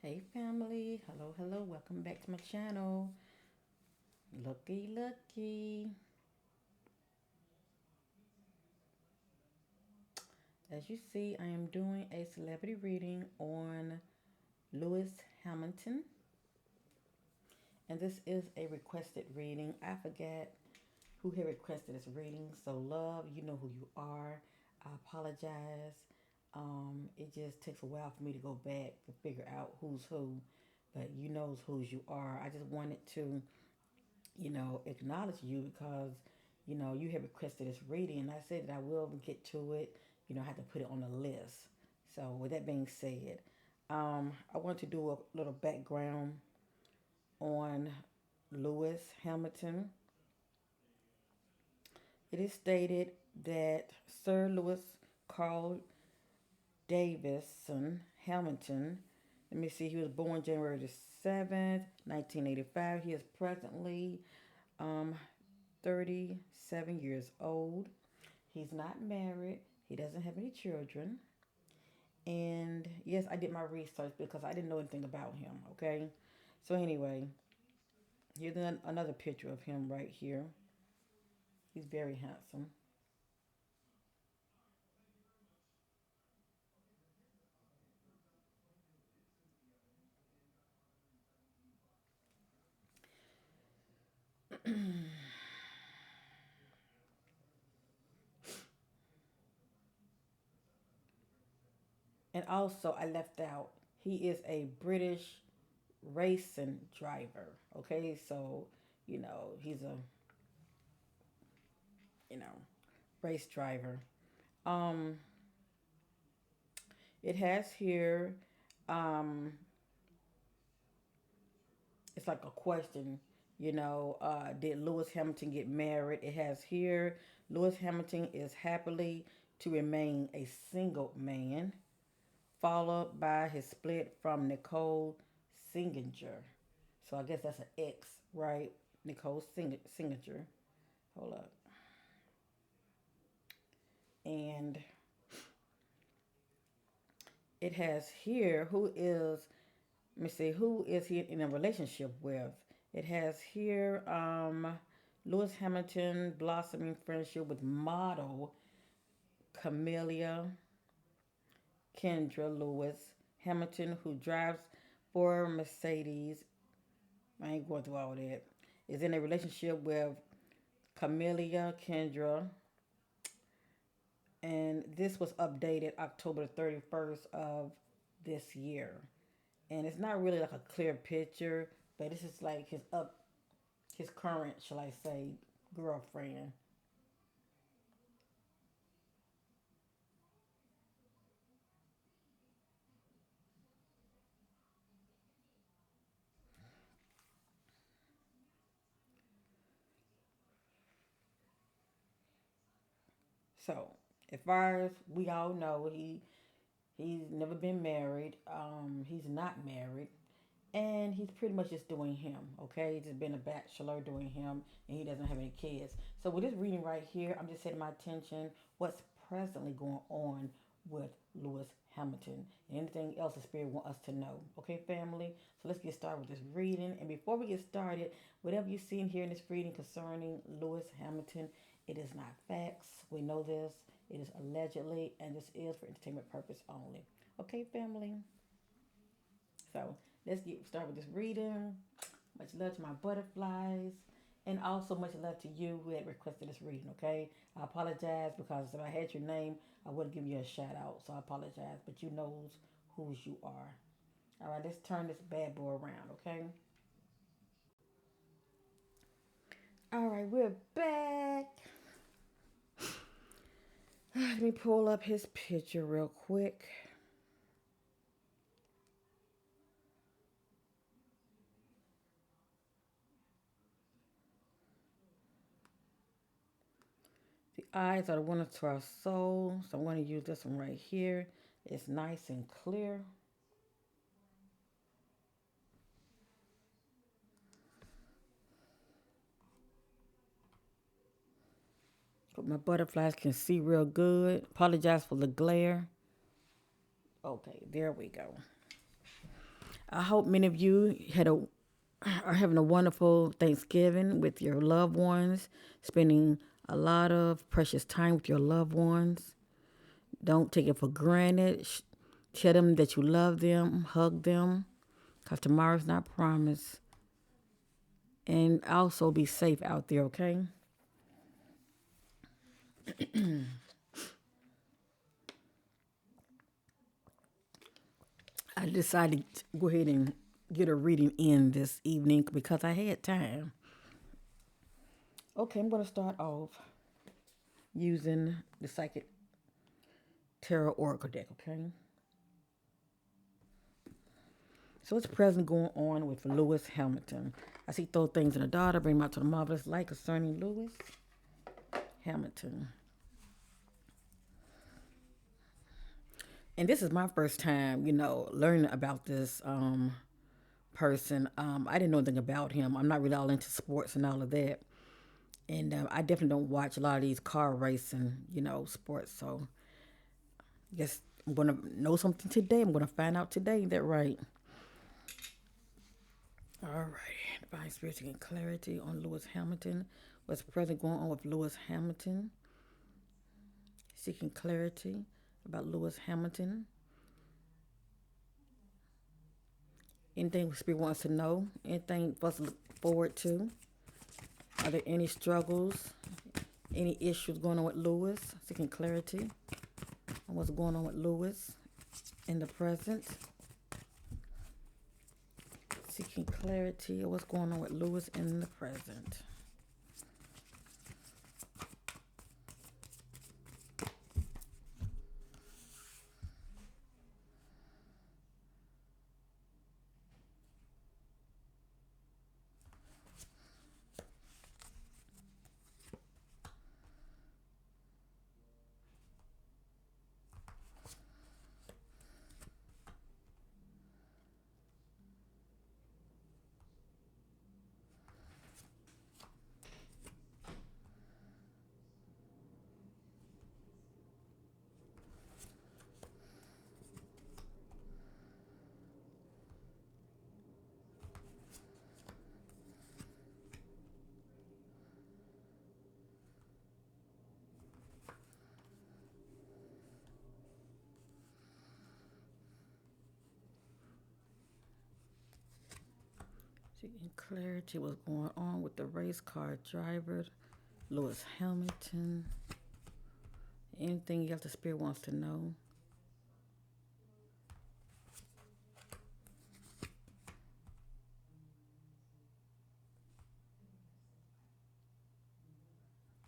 Hey family, hello, hello, welcome back to my channel. Looky, looky. As you see, I am doing a celebrity reading on Lewis Hamilton. And this is a requested reading. I forget who had requested this reading. So, love, you know who you are. I apologize. It just takes a while for me to go back to figure out who's who. But you knows who's you are. I just wanted to acknowledge you because, you have requested this reading. And I said that I will get to it. I have to put it on the list. So, with that being said, I want to do a little background on Lewis Hamilton. It is stated that Sir Lewis Carl Davison Hamilton, let me see, he was born January the 7th, 1985. He is presently um, 37 years old. He's not married. He doesn't have any children. And yes, I did my research because I didn't know anything about him, okay? So, anyway, here's another picture of him right here. He's very handsome. And also, I left out, he is a British racing driver, okay? So, he's a, you know, race driver. Um, it has here, um, it's like a question, did Lewis Hamilton get married? It has here, Lewis Hamilton is happily to remain a single man, followed by his split from Nicole Singinger. So I guess that's an X, right? Nicole Singinger. Hold up. And it has here let me see, who is he in a relationship with? It has here Lewis Hamilton blossoming friendship with model Camellia Kendra Lewis Hamilton, who drives for Mercedes. I ain't going through all that. Is in a relationship with Camellia Kendra, and this was updated October 31st of this year. And it's not really like a clear picture, but this is like his current, shall I say, girlfriend. So, as far as we all know, he's never been married. He's not married, and he's pretty much just doing him. Okay, he's just been a bachelor doing him, and he doesn't have any kids. So with this reading right here, I'm just setting my attention what's presently going on with Lewis Hamilton. And anything else the spirit want us to know. Okay, family. So let's get started with this reading. And before we get started, whatever you see and hear in this reading concerning Lewis Hamilton, it is not facts. We know this. It is allegedly, and this is for entertainment purpose only. Okay, family. So let's get started with this reading. Much love to my butterflies. And also much love to you who had requested this reading, okay? I apologize because if I had your name, I would give you a shout out. So I apologize, but you knows whose you are. All right, let's turn this bad boy around, okay? All right, we're back. Let me pull up his picture real quick. The eyes are the window to our soul. So I'm going to use this one right here. It's nice and clear. But my butterflies can see real good. Apologize for the glare. Okay, there we go. I hope many of you are having a wonderful Thanksgiving with your loved ones, spending a lot of precious time with your loved ones. Don't take it for granted. Tell them that you love them, hug them, because tomorrow's not promised. And also be safe out there, okay? I decided to go ahead and get a reading in this evening because I had time. Okay, I'm going to start off using the Psychic Tarot Oracle deck, okay? So what's present going on with Lewis Hamilton? I see throw things in the daughter, bring them out to the marvelous light concerning Lewis Hamilton. And this is my first time, learning about this person. I didn't know anything about him. I'm not really all into sports and all of that. And I definitely don't watch a lot of these car racing, sports. So I guess I'm going to know something today. I'm going to find out today. Is that right? All right. Divine Spirit seeking clarity on Lewis Hamilton. What's present going on with Lewis Hamilton? Seeking clarity about Lewis Hamilton. Anything Spirit wants to know? Anything for us to look forward to? Are there any struggles? Any issues going on with Lewis? Seeking clarity on what's going on with Lewis in the present. Seeking clarity on what's going on with Lewis in the present. Seeking clarity what's going on with the race car driver, Lewis Hamilton. Anything else the Spirit wants to know?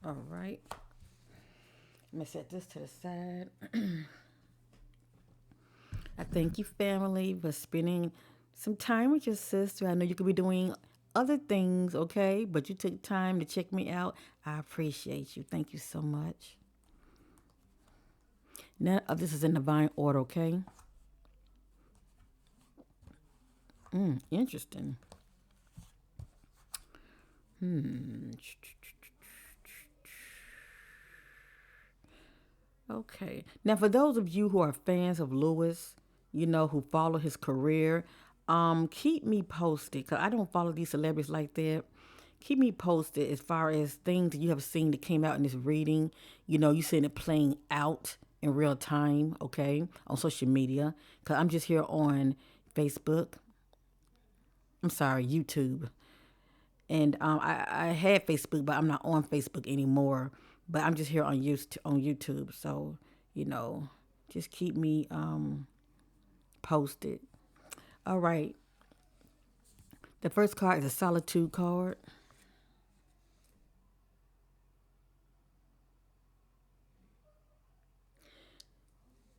All right. Let me set this to the side. I thank you, family, for spending some time with your sister. I know you could be doing other things, okay? But you took time to check me out. I appreciate you. Thank you so much. Now, this is in divine order, okay? Interesting. Okay. Now, for those of you who are fans of Lewis, who follow his career, keep me posted because I don't follow these celebrities like that. Keep me posted as far as things that you have seen that came out in this reading. You seeing it playing out in real time, okay, on social media. Because I'm just here on Facebook. I'm sorry, YouTube. And I had Facebook, but I'm not on Facebook anymore. But I'm just here on YouTube. So, just keep me posted. All right. The first card is a solitude card.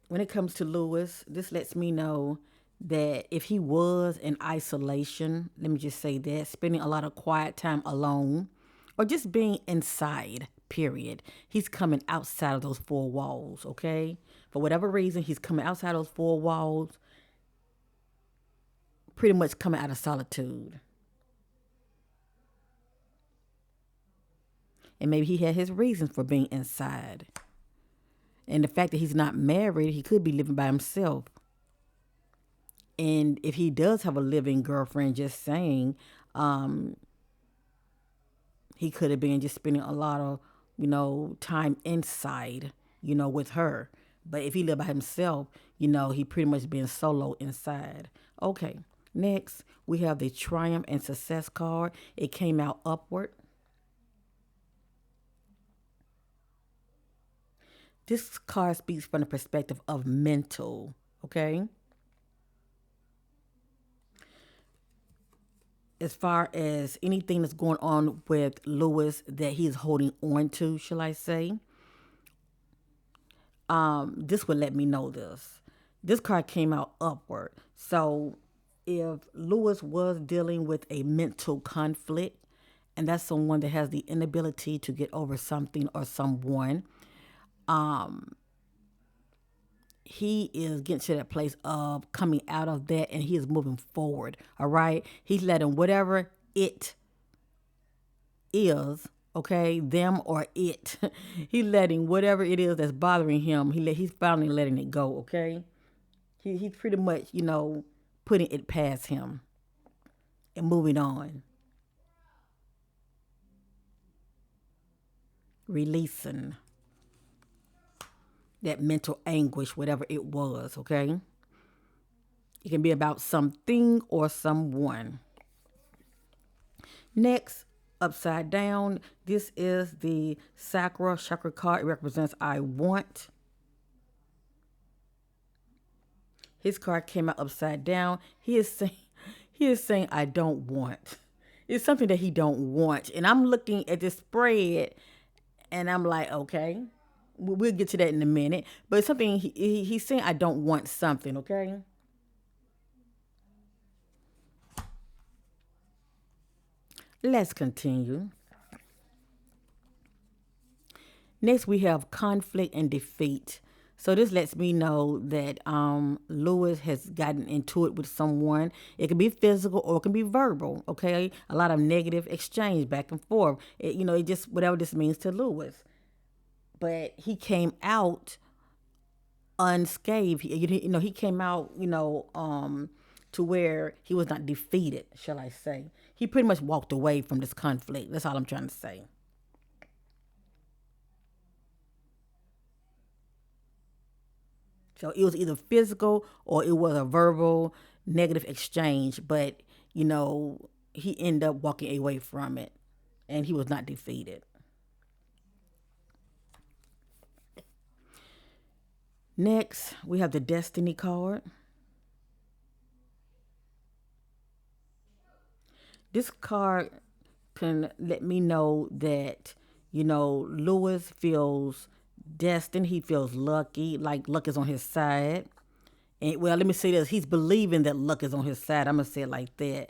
When it comes to Lewis, this lets me know that if he was in isolation, let me just say that, spending a lot of quiet time alone or just being inside, period, he's coming outside of those four walls, okay? For whatever reason, he's coming outside those four walls, pretty much coming out of solitude. And maybe he had his reasons for being inside. And the fact that he's not married, he could be living by himself. And if he does have a living girlfriend, just saying, um, he could have been just spending a lot of, time inside, with her. But if he lived by himself, he pretty much been solo inside. Okay. Next, we have the triumph and success card. It came out upward. This card speaks from the perspective of mental. Okay. As far as anything that's going on with Lewis that he's holding on to, shall I say, this would let me know this. This card came out upward. So if Lewis was dealing with a mental conflict, and that's someone that has the inability to get over something or someone, he is getting to that place of coming out of that and he is moving forward. All right. He's letting whatever it is, okay, them or it. He's letting whatever it is that's bothering him, he's finally letting it go, okay? He's pretty much, putting it past him and moving on. Releasing that mental anguish, whatever it was, okay? It can be about something or someone. Next, upside down, this is the sacral chakra card. It represents I want. His card came out upside down. He is saying I don't want. It's something that he don't want. And I'm looking at this spread and I'm like, okay, we'll get to that in a minute. But it's something he's saying I don't want something, okay? Let's continue. Next, we have conflict and defeat. So this lets me know that Lewis has gotten into it with someone. It can be physical or it can be verbal. Okay, a lot of negative exchange back and forth. It just whatever this means to Lewis. But he came out unscathed. He came out. To where he was not defeated. Shall I say? He pretty much walked away from this conflict. That's all I'm trying to say. So it was either physical or it was a verbal negative exchange, but he ended up walking away from it and he was not defeated. Next, we have the destiny card. This card can let me know that, Lewis feels destined. He feels lucky, like luck is on his side. And well, let me say this: he's believing that luck is on his side. I'm gonna say it like that.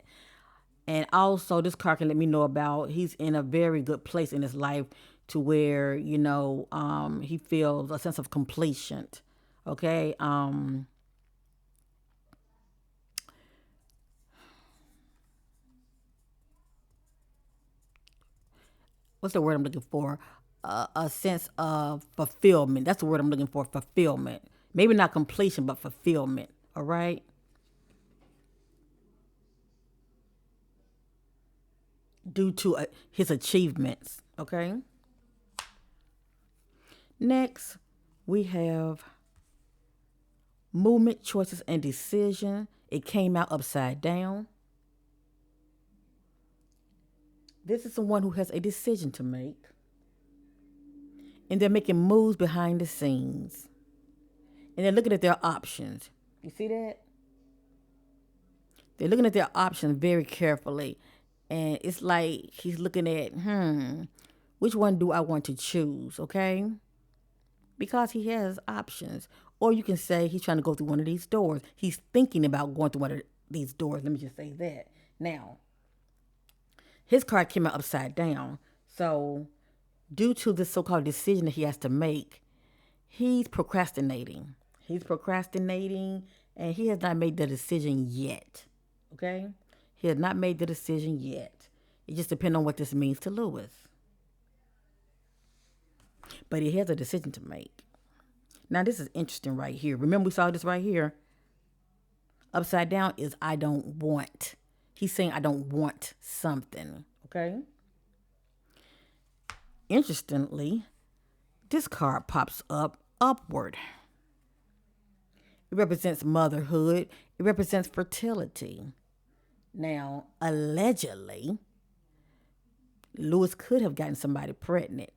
And also, this card can let me know about he's in a very good place in his life to where he feels a sense of completion. Okay. What's the word I'm looking for? A sense of fulfillment. That's the word I'm looking for. Fulfillment. Maybe not completion, but fulfillment. All right. Due to his achievements. Okay. Next, we have movement, choices, and decision. It came out upside down. This is someone who has a decision to make. And they're making moves behind the scenes. And they're looking at their options. You see that? They're looking at their options very carefully. And it's like he's looking at, which one do I want to choose? Okay? Because he has options. Or you can say he's trying to go through one of these doors. He's thinking about going through one of these doors. Let me just say that. Now, his card came out upside down. So, due to this so called decision that he has to make, he's procrastinating. He's procrastinating and he has not made the decision yet. Okay? He has not made the decision yet. It just depends on what this means to Lewis. But he has a decision to make. Now, this is interesting right here. Remember, we saw this right here. Upside down is I don't want. He's saying I don't want something. Okay. Interestingly, this card pops up upward. It represents motherhood. It represents fertility. Now, allegedly, Lewis could have gotten somebody pregnant.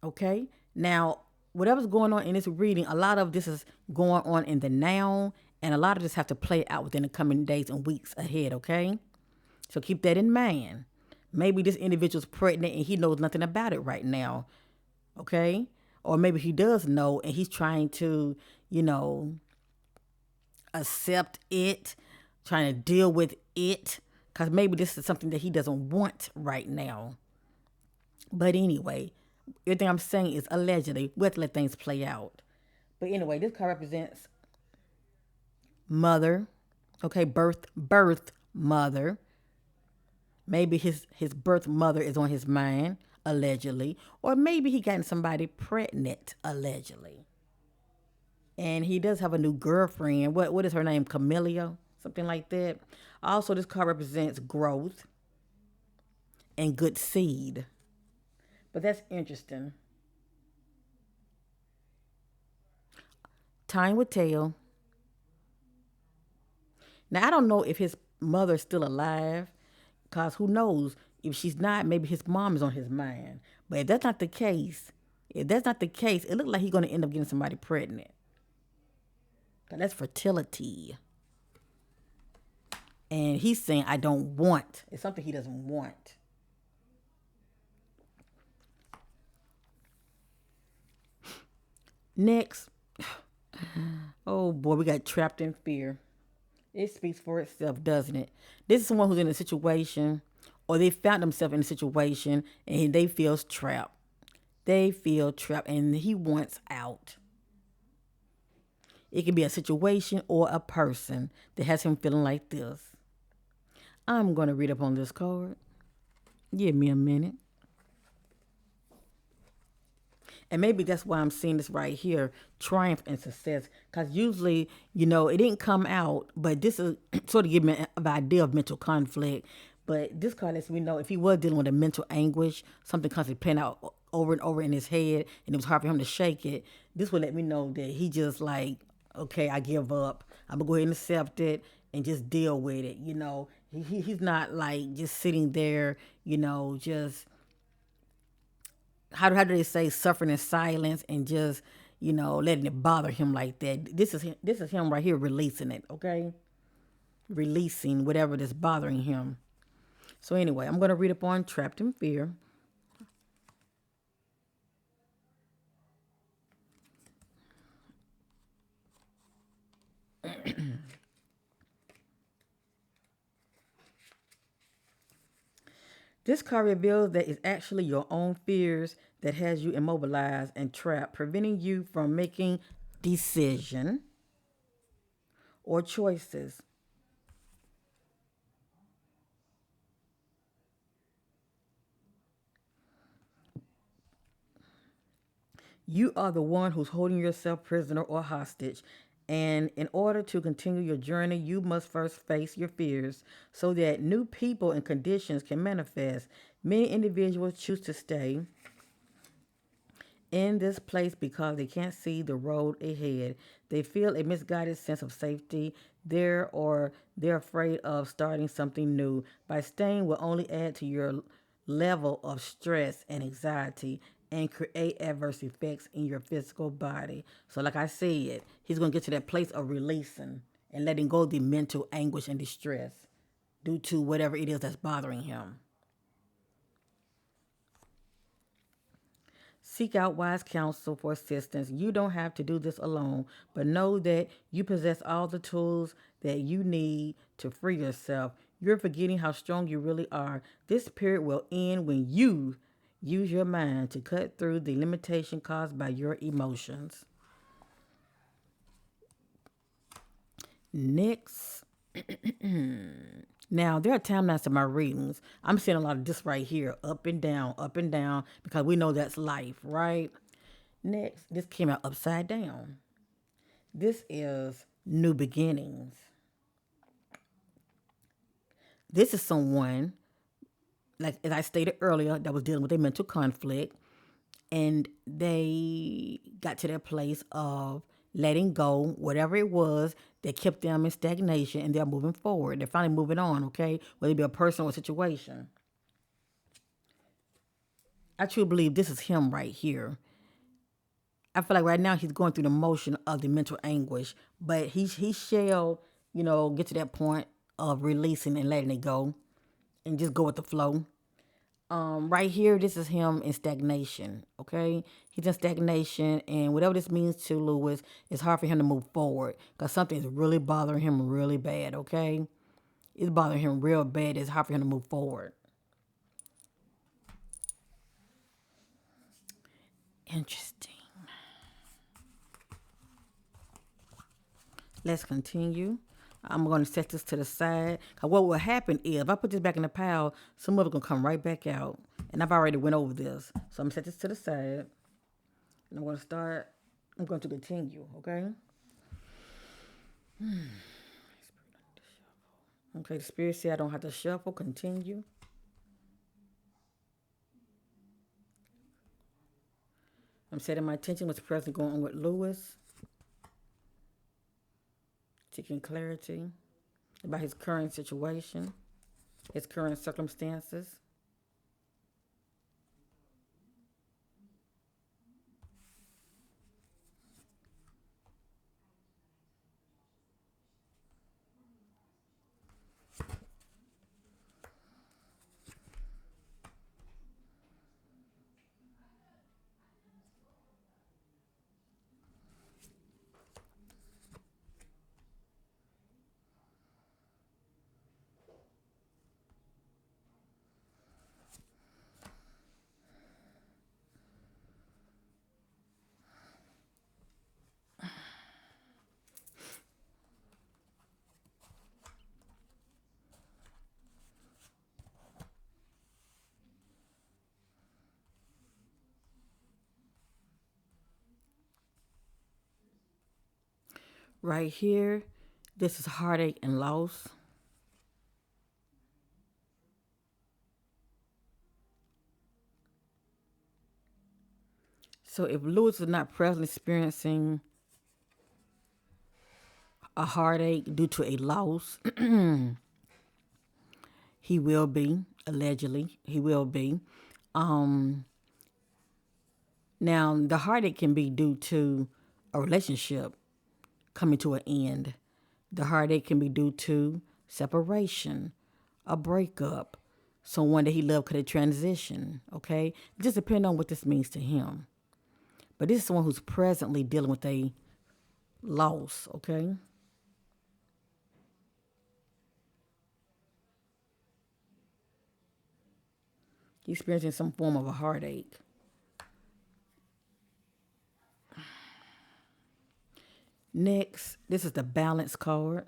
Okay? Now, whatever's going on in this reading, a lot of this is going on in the now, and a lot of this have to play out within the coming days and weeks ahead, okay? So keep that in mind. Maybe this individual's pregnant and he knows nothing about it right now, okay? Or maybe he does know and he's trying to, you know, accept it, trying to deal with it, because maybe this is something that he doesn't want right now. But anyway, everything I'm saying is allegedly. We have to let things play out. But anyway, this card represents mother, okay, birth mother. Maybe his birth mother is on his mind, allegedly. Or maybe he gotten somebody pregnant, allegedly. And he does have a new girlfriend. What is her name? Camellia? Something like that. Also, this card represents growth and good seed. But that's interesting. Time will tell. Now, I don't know if his mother's still alive, because who knows? If she's not, maybe his mom is on his mind. But if that's not the case, it looks like he's going to end up getting somebody pregnant. That's fertility. And he's saying, I don't want. It's something he doesn't want. Next. Oh boy, we got trapped in fear. It speaks for itself, doesn't it? This is someone who's in a situation, or they found themselves in a situation and they feel trapped. They feel trapped and he wants out. It can be a situation or a person that has him feeling like this. I'm going to read up on this card. Give me a minute. And maybe that's why I'm seeing this right here, triumph and success. Because usually, it didn't come out, but this is sort of give me an idea of mental conflict. But this card lets me know if he was dealing with a mental anguish, something constantly playing out over and over in his head, and it was hard for him to shake it, this would let me know that he just like, okay, I give up. I'm going to go ahead and accept it and just deal with it. He's not like just sitting there, just how do they say suffering in silence and just letting it bother him like that. This is him right here releasing it, okay? Releasing whatever that's bothering him. So anyway, I'm going to read up on Trapped in Fear. This card reveals that it's actually your own fears that has you immobilized and trapped, preventing you from making decision or choices. You are the one who's holding yourself prisoner or hostage. And in order to continue your journey, you must first face your fears so that new people and conditions can manifest. Many individuals choose to stay in this place because they can't see the road ahead. They feel a misguided sense of safety there, or they're afraid of starting something new. By staying will only add to your level of stress and anxiety and create adverse effects in your physical body. So like I said, he's going to get to that place of releasing and letting go of the mental anguish and distress due to whatever it is that's bothering him. Seek out wise counsel for assistance. You don't have to do this alone, but know that you possess all the tools that you need to free yourself. You're forgetting how strong you really are. This period will end when you use your mind to cut through the limitation caused by your emotions. Next. Now, there are timelines to my readings. I'm seeing a lot of this right here, up and down, because we know that's life, right? Next, this came out upside down. This is new beginnings. This is someone, like as I stated earlier, that was dealing with a mental conflict, and they got to their place of letting go, whatever it was that kept them in stagnation, and they're moving forward. They're finally moving on, okay? Whether it be a person or a situation. I truly believe this is him right here. I feel like right now he's going through the motion of the mental anguish, but he shall, get to that point of releasing and letting it go and just go with the flow. Right here, this is him in stagnation. Okay, he's in stagnation, and whatever this means to Lewis, it's hard for him to move forward because something is really bothering him really bad. Okay, it's bothering him real bad. It's hard for him to move forward. Interesting. Let's continue. I'm going to set this to the side. Cause what will happen is if I put this back in the pile, some of it gonna come right back out. And I've already went over this. So I'm gonna set this to the side. And I'm gonna start. I'm going to continue, okay? Okay, the spirit said I don't have to shuffle. Continue. I'm setting my attention what's present going on with Lewis. Seeking clarity about his current situation, his current circumstances. Right here, this is heartache and loss. So if Lewis is not presently experiencing a heartache due to a loss, he will be, allegedly, he will be. Um, Now, the heartache can be due to a relationship coming to an end. The heartache can be due to separation, a breakup, someone that he loved could have transitioned, okay? It just depends on what this means to him. But this is someone who's presently dealing with a loss, okay? He's experiencing some form of a heartache. Next, this is the balance card.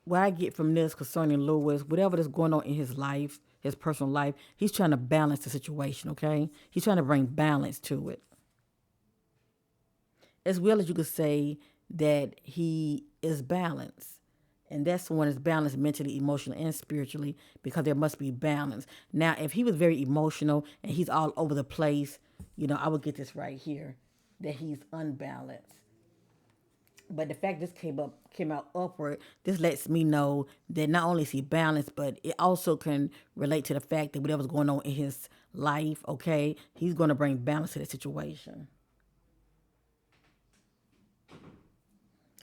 What I get from this concerning Lewis, whatever is going on in his life, his personal life, he's trying to balance the situation, okay? He's trying to bring balance to it. As well as you could say that he is balanced. And that's the one that's balanced mentally, emotionally, and spiritually because there must be balance. Now, if he was very emotional and he's all over the place, I would get this right here that he's unbalanced. But the fact this came out upward, this lets me know that not only is he balanced, but it also can relate to the fact that whatever's going on in his life, okay, he's going to bring balance to the situation.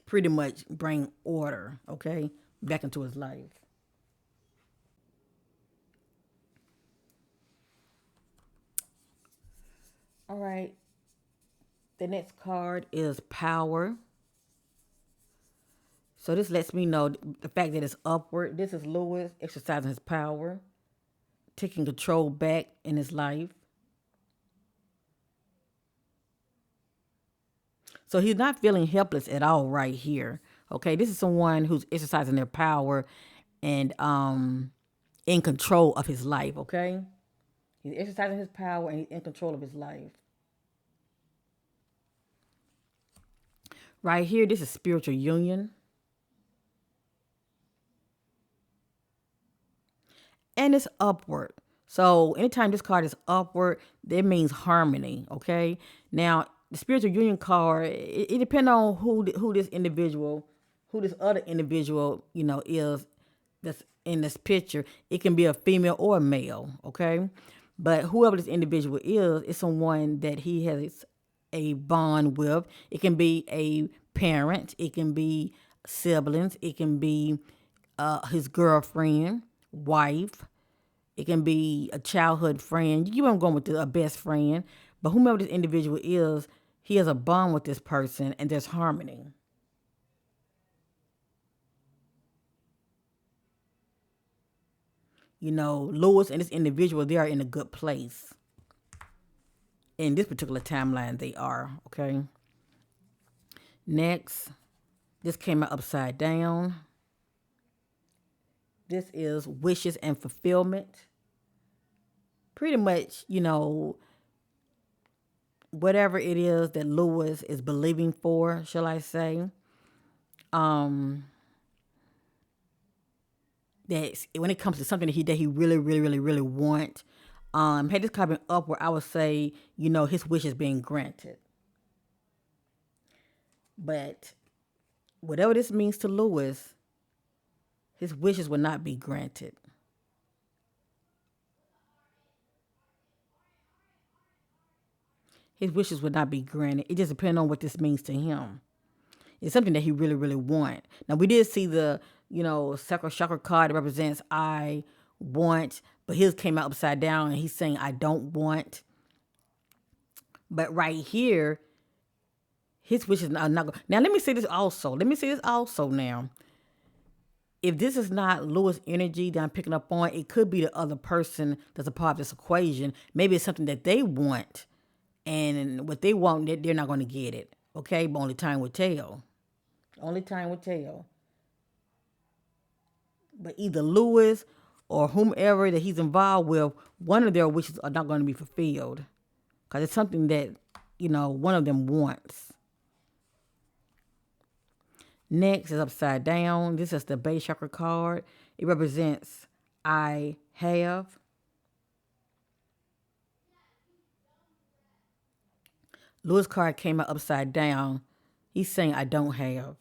Pretty much bring order, okay, back into his life. All right. The next card is power. So this lets me know the fact that it's upward. This is Lewis exercising his power, taking control back in his life. So he's not feeling helpless at all right here. Okay, this is someone who's exercising their power and in control of his life. Okay, he's exercising his power and he's in control of his life. Right here, this is spiritual union. And it's upward. So anytime this card is upward, that means harmony. Okay. Now the spiritual union card, it depends on who this individual, who this other individual, is that's in this picture. It can be a female or a male. Okay. But whoever this individual is someone that he has a bond with. It can be a parent. It can be siblings. It can be his girlfriend, wife. It can be a childhood friend. You won't go with a best friend, but whomever this individual is, he has a bond with this person, and there's harmony. Lewis and this individual, they are in a good place. In this particular timeline, they are okay. Next, this came out upside down. This is wishes and fulfillment. Pretty much, whatever it is that Lewis is believing for, shall I say, um, that when it comes to something that he really, really, really, really want, had this card been up where I would say, his wish is being granted. But whatever this means to Lewis, his wishes will not be granted. His wishes would not be granted. It just depends on what this means to him. It's something that he really, really want. Now we did see the, sacral chakra card that represents I want, but his came out upside down and he's saying I don't want. But right here, his wishes are not going. Now let me say this also. Now. If this is not Lewis energy that I'm picking up on, it could be the other person that's a part of this equation. Maybe it's something that they want, and what they want, they're not going to get it. Okay, but only time will tell. Only time will tell. But either Lewis or whomever that he's involved with, one of their wishes are not going to be fulfilled because it's something that one of them wants. Next is upside down. This is the base chakra card. It represents I have. Lewis card came out upside down. He's saying I don't have.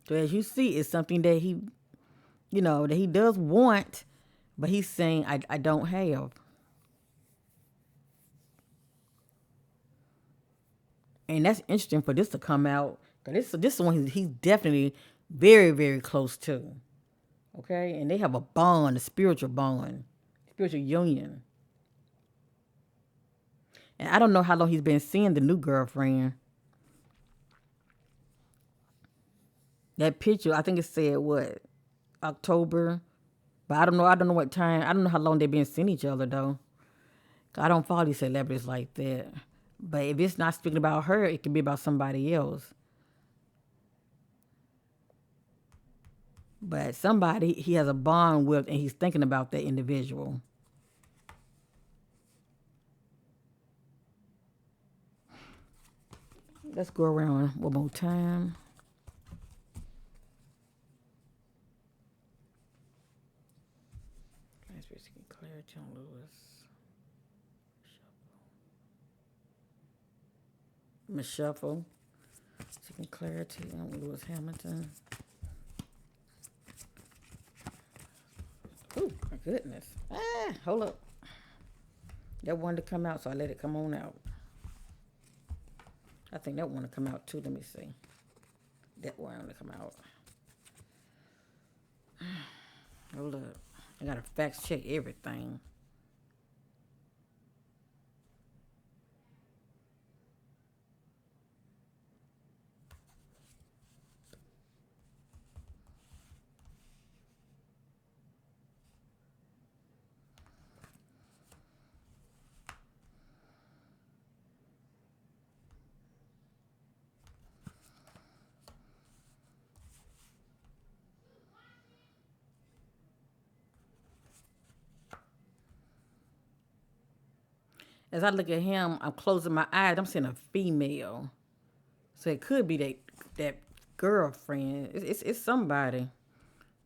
So as you see, it's something that that he does want, but he's saying I don't have. And that's interesting for this to come out. Cause this is one he's definitely very, very close to. Okay? And they have a bond, a spiritual bond, spiritual union. And I don't know how long he's been seeing the new girlfriend. That picture, I think it said what? October. But I don't know what time. I don't know how long they've been seeing each other though. I don't follow these celebrities like that. But if it's not speaking about her, it could be about somebody else. But somebody he has a bond with and he's thinking about that individual. Let's go around one more time. Let's get clarity on Lewis. Shuffle. Seeking clarity on Lewis Hamilton. Oh, my goodness. Hold up. That wanted to come out, so I let it come on out. I think that wanted to come out too. Let me see. That wanted to come out. Hold up. I gotta fact check everything. As I look at him, I'm closing my eyes. I'm seeing a female. So it could be that girlfriend. It's somebody.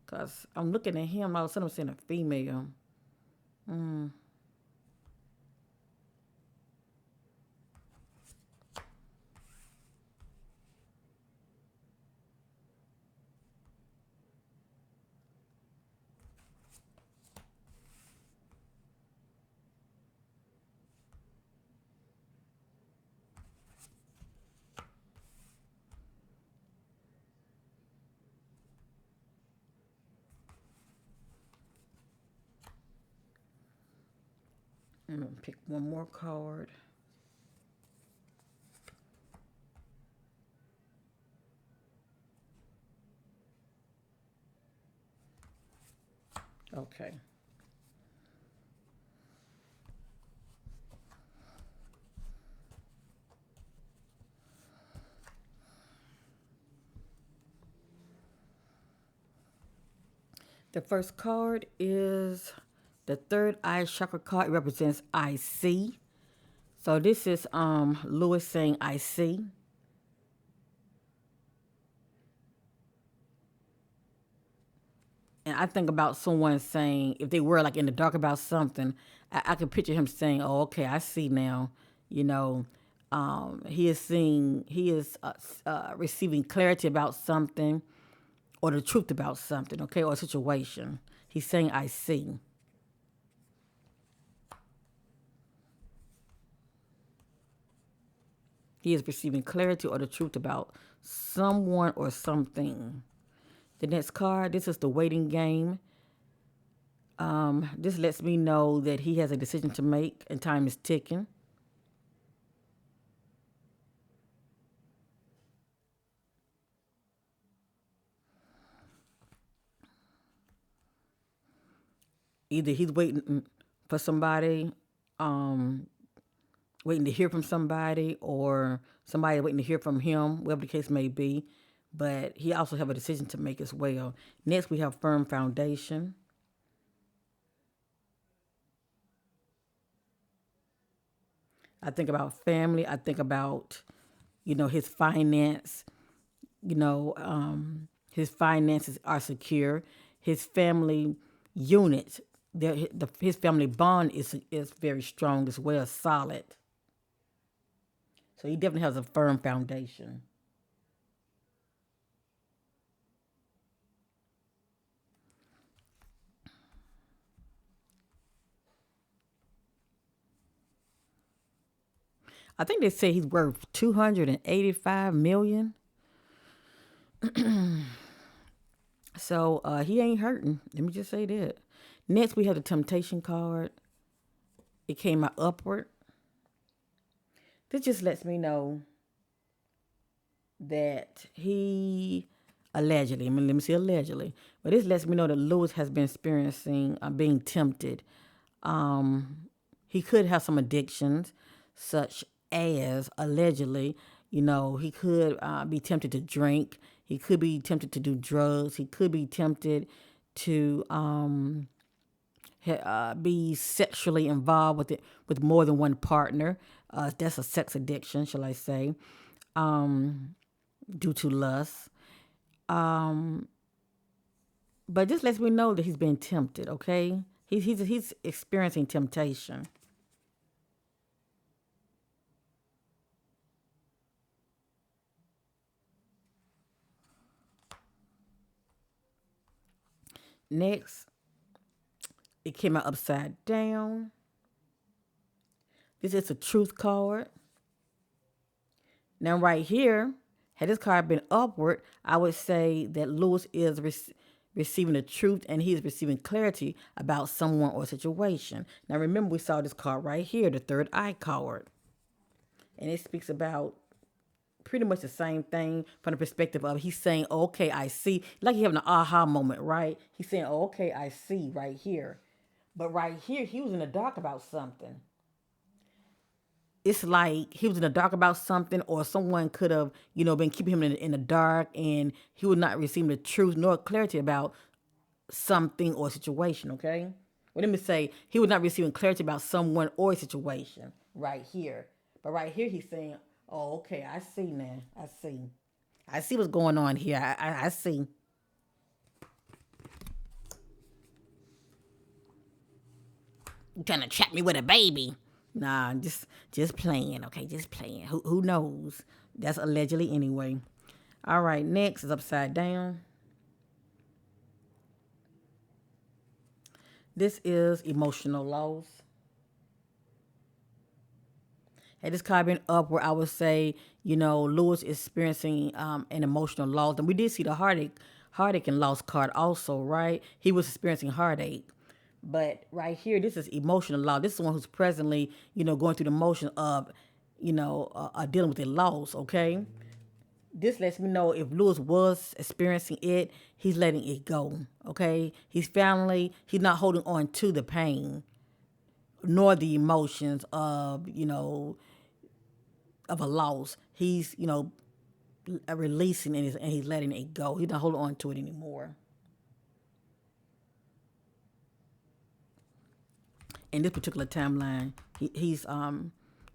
Cause I'm looking at him. All of a sudden, I'm seeing a female. I'm gonna pick one more card. Okay. The first card is the third eye chakra card. It represents I see. So this is Lewis saying I see. And I think about someone saying, if they were like in the dark about something, I could picture him saying, "Oh, okay, I see now." You know, he is seeing, he is receiving clarity about something, or the truth about something, okay, or a situation. He's saying, "I see." He is receiving clarity or the truth about someone or something. The next card, this is the waiting game. This lets me know that he has a decision to make and time is ticking. Either he's waiting for somebody, um, waiting to hear from somebody, or somebody waiting to hear from him, whatever the case may be. But he also have a decision to make as well. Next, we have firm foundation. I think about family. I think about, his finance. His finances are secure. His family unit, his family bond is very strong as well, solid. So he definitely has a firm foundation. I think they say he's worth 285 million. So he ain't hurting. Let me just say that. Next, we have the temptation card. It came out upward. This just lets me know that he allegedly, let me say allegedly, but this lets me know that Lewis has been experiencing being tempted. He could have some addictions, such as allegedly, he could be tempted to drink. He could be tempted to do drugs. He could be tempted to be sexually involved with more than one partner. That's a sex addiction, shall I say, due to lust. But this lets me know that he's been tempted. Okay, he's experiencing temptation. Next, it came out upside down. This is a truth card. Now, right here, had this card been upward, I would say that Lewis is receiving the truth and he is receiving clarity about someone or situation. Now, remember, we saw this card right here, the third eye card. And it speaks about pretty much the same thing from the perspective of he's saying, oh, okay, I see. Like he's having an aha moment, right? He's saying, oh, okay, I see right here. But right here, he was in the dark about something. It's like he was in the dark about something, or someone could have, been keeping him in the dark, and he would not receive the truth nor clarity about something or situation. Okay, well, let me say he was not receiving clarity about someone or a situation. right here. But right here, he's saying, "Oh, okay, I see now. I see. I see what's going on here. I see." You trying to trap me with a baby? Nah, just playing. Okay, just playing. Who knows? That's allegedly anyway. All right, next is upside down. This is emotional loss. Had this card been up where I would say, Lewis is experiencing an emotional loss, and we did see the heartache and loss card also, right? He was experiencing heartache. But right here, this is emotional loss. This is one who's presently, going through the motion of, dealing with a loss, okay? This lets me know if Lewis was experiencing it, he's letting it go, okay? He's not holding on to the pain nor the emotions of a loss. He's, releasing and he's letting it go. He's not holding on to it anymore. In this particular timeline, he's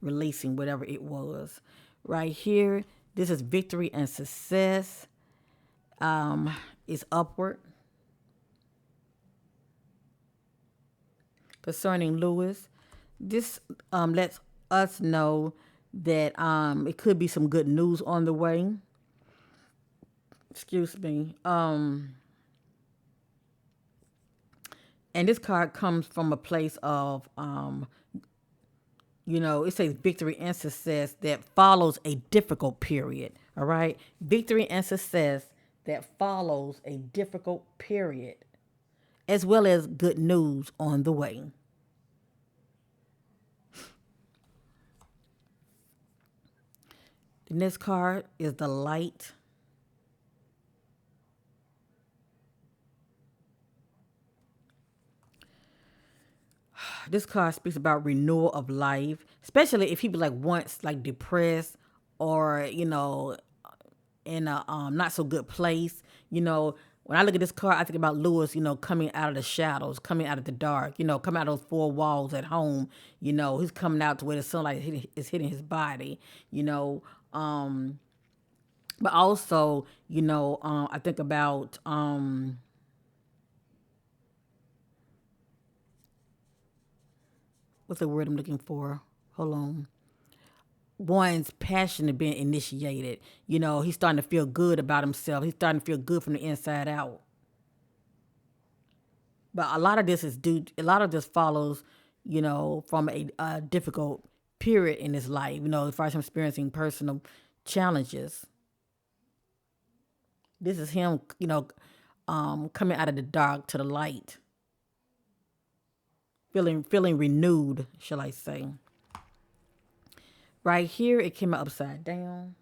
releasing whatever it was. Right here, this is victory and success. Is upward. Concerning Lewis, this lets us know that it could be some good news on the way. Excuse me. And this card comes from a place of, it says victory and success that follows a difficult period. All right. Victory and success that follows a difficult period, as well as good news on the way. The next card is the light. This card speaks about renewal of life, especially if people like once like depressed or in a not so good place. When I look at this card, I think about Lewis, coming out of the shadows, coming out of the dark, coming out of those four walls at home. He's coming out to where the sunlight is hitting his body. But also, I think about what's the word I'm looking for? Hold on. One's passion of being initiated. He's starting to feel good about himself. He's starting to feel good from the inside out. But a lot of this follows, from a difficult period in his life, as far as him experiencing personal challenges. This is him, coming out of the dark to the light, feeling renewed, shall I say. Right here, it came out upside down.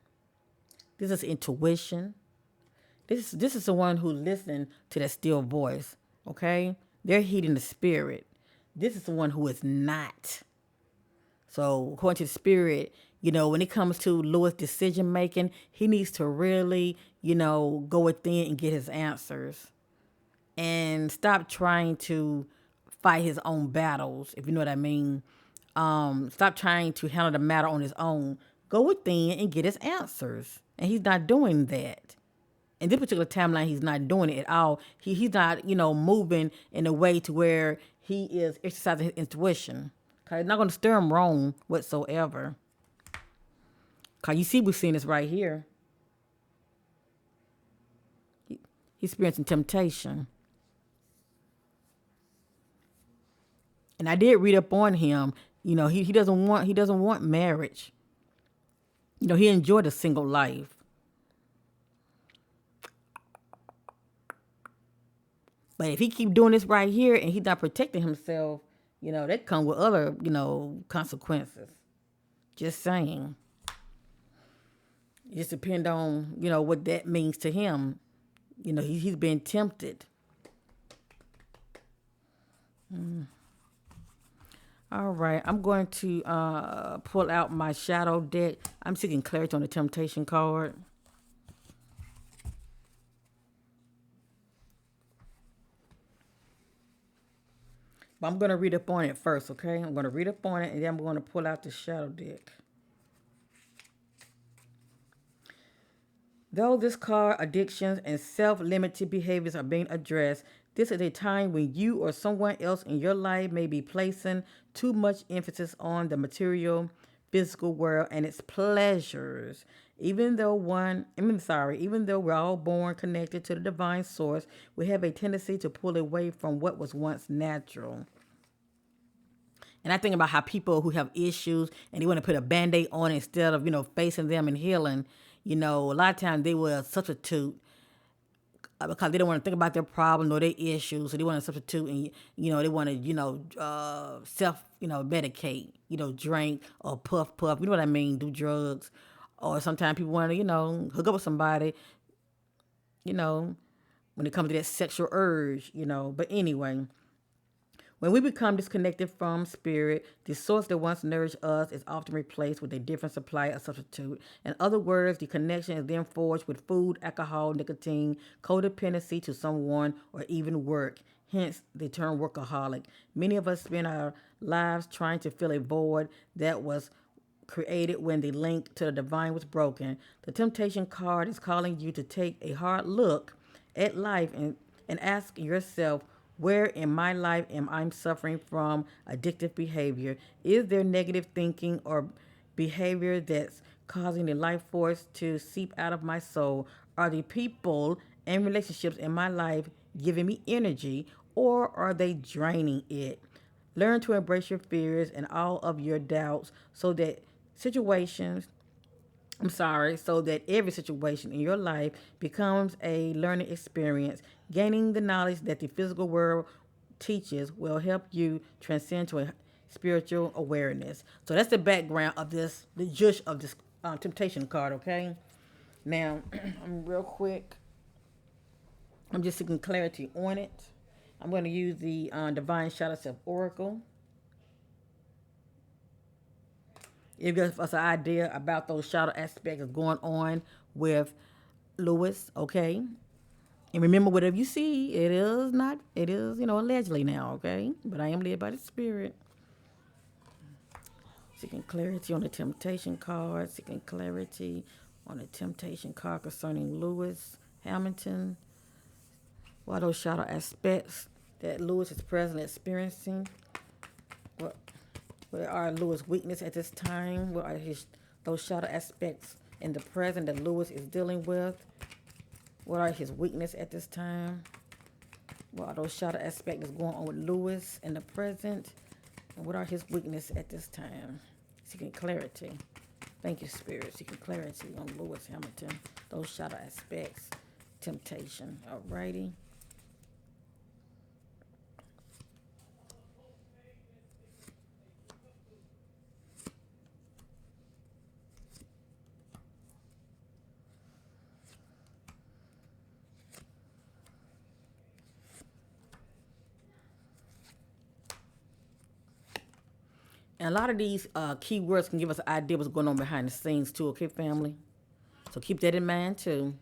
This is intuition. This is the one who listening to that still voice. Okay, they're heeding the spirit. This is the one who is not. So according to the spirit, when it comes to Lewis' decision making, he needs to really, go within and get his answers, and stop trying to fight his own battles, if you know what I mean. Stop trying to handle the matter on his own. Go within and get his answers. And he's not doing that. In this particular timeline, he's not doing it at all. He's not, moving in a way to where he is exercising his intuition. Cause it's not going to steer him wrong whatsoever. Cause you see, we're seeing this right here. He's experiencing temptation. And I did read up on him. He doesn't want marriage. He enjoyed a single life. But if he keep doing this right here and he's not protecting himself, that come with other, consequences. Just saying. It just depends on, what that means to him. He's been tempted. All right, I'm going to pull out my shadow deck. I'm seeking clarity on the temptation card. I'm going to read up on it first, okay? I'm going to read up on it, and then I'm going to pull out the shadow deck. Though this card, addictions and self-limited behaviors are being addressed, this is a time when you or someone else in your life may be placing too much emphasis on the material, physical world and its pleasures. Even though we're all born connected to the divine source, we have a tendency to pull away from what was once natural. And I think about how people who have issues and they want to put a band-aid on it instead of, facing them and healing, a lot of times they will substitute because they don't want to think about their problem or their issues. So they want to substitute and, they want to, self, medicate, drink or puff, you know what I mean? Do drugs. Or sometimes people want to, hook up with somebody, you know, when it comes to that sexual urge, But anyway, when we become disconnected from spirit, the source that once nourished us is often replaced with a different supply or substitute. In other words, the connection is then forged with food, alcohol, nicotine, codependency to someone, or even work. Hence the term workaholic. Many of us spend our lives trying to fill a void that was created when the link to the divine was broken. The temptation card is calling you to take a hard look at life and ask yourself, where in my life am I suffering from addictive behavior? Is there negative thinking or behavior that's causing the life force to seep out of my soul? Are the people and relationships in my life giving me energy or are they draining it? Learn to embrace your fears and all of your doubts situations so that every situation in your life becomes a learning experience. Gaining the knowledge that the physical world teaches will help you transcend to a spiritual awareness. So that's the background of the judge of this temptation card, okay? Now, I'm real quick. I'm just seeking clarity on it. I'm going to use the Divine Shadow Self Oracle. It gives us an idea about those shadow aspects going on with Lewis, okay? And remember, whatever you see, it is, allegedly now, okay? But I am led by the Spirit. Seeking clarity on the temptation card, seeking clarity on the temptation card concerning Lewis Hamilton. What are those shadow aspects that Lewis is presently experiencing? What are Lewis' weakness at this time? What are those shadow aspects in the present that Lewis is dealing with? What are his weakness at this time? What are those shadow aspects that's going on with Lewis in the present? And what are his weakness at this time? Seeking clarity. Thank you, Spirit. Seeking clarity on Lewis Hamilton. Those shadow aspects. Temptation. Alrighty. And a lot of these keywords can give us an idea what's going on behind the scenes too, okay, family? So keep that in mind too.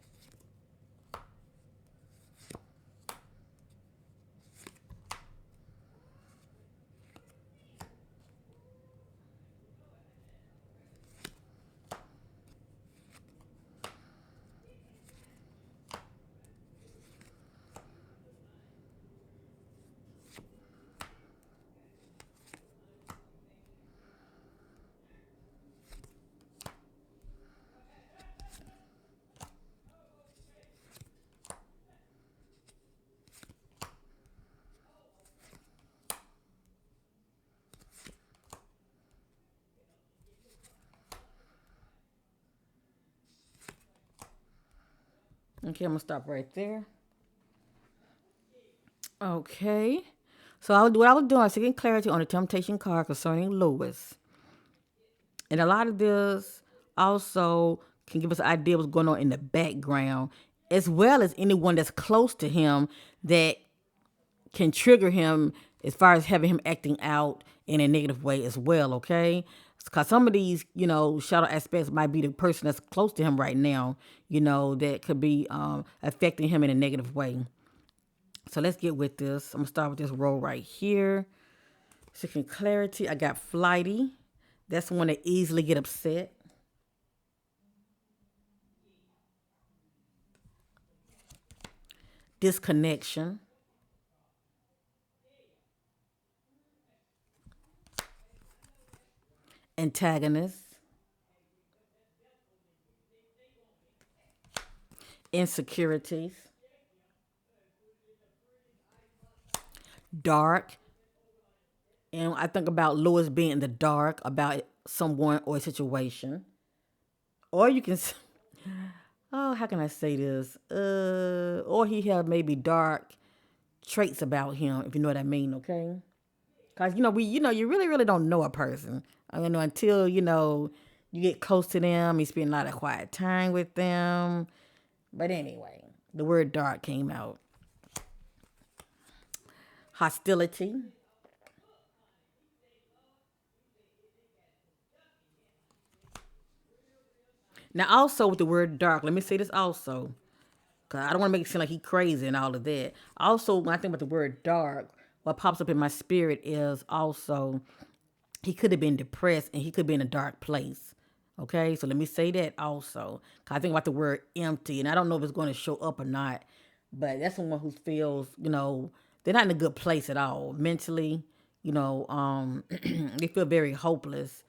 Okay, I'm going to stop right there. Okay. So what I was doing, I was seeking clarity on the temptation card concerning Lewis. And a lot of this also can give us an idea what's going on in the background, as well as anyone that's close to him that can trigger him as far as having him acting out in a negative way as well, okay? Because some of these, shadow aspects might be the person that's close to him right now, that could be affecting him in a negative way. So let's get with this. I'm going to start with this roll right here. Seeking clarity. I got flighty. That's one that easily get upset. Disconnection. Antagonist. Insecurities. Dark. And I think about Lewis being in the dark about someone or a situation. Or you can, oh, how can I say this? Or he have maybe dark traits about him, if you know what I mean, okay? Cause you really, really don't know a person, until you get close to them. You spend a lot of quiet time with them. But anyway, the word dark came out. Hostility. Now, also with the word dark, let me say this also, cause I don't want to make it seem like he crazy and all of that. Also, when I think about the word dark, what pops up in my spirit is also he could have been depressed and he could be in a dark place. Okay, so let me say that also. 'Cause I think about the word empty, and I don't know if it's going to show up or not, but that's someone who feels, they're not in a good place at all mentally. They feel very hopeless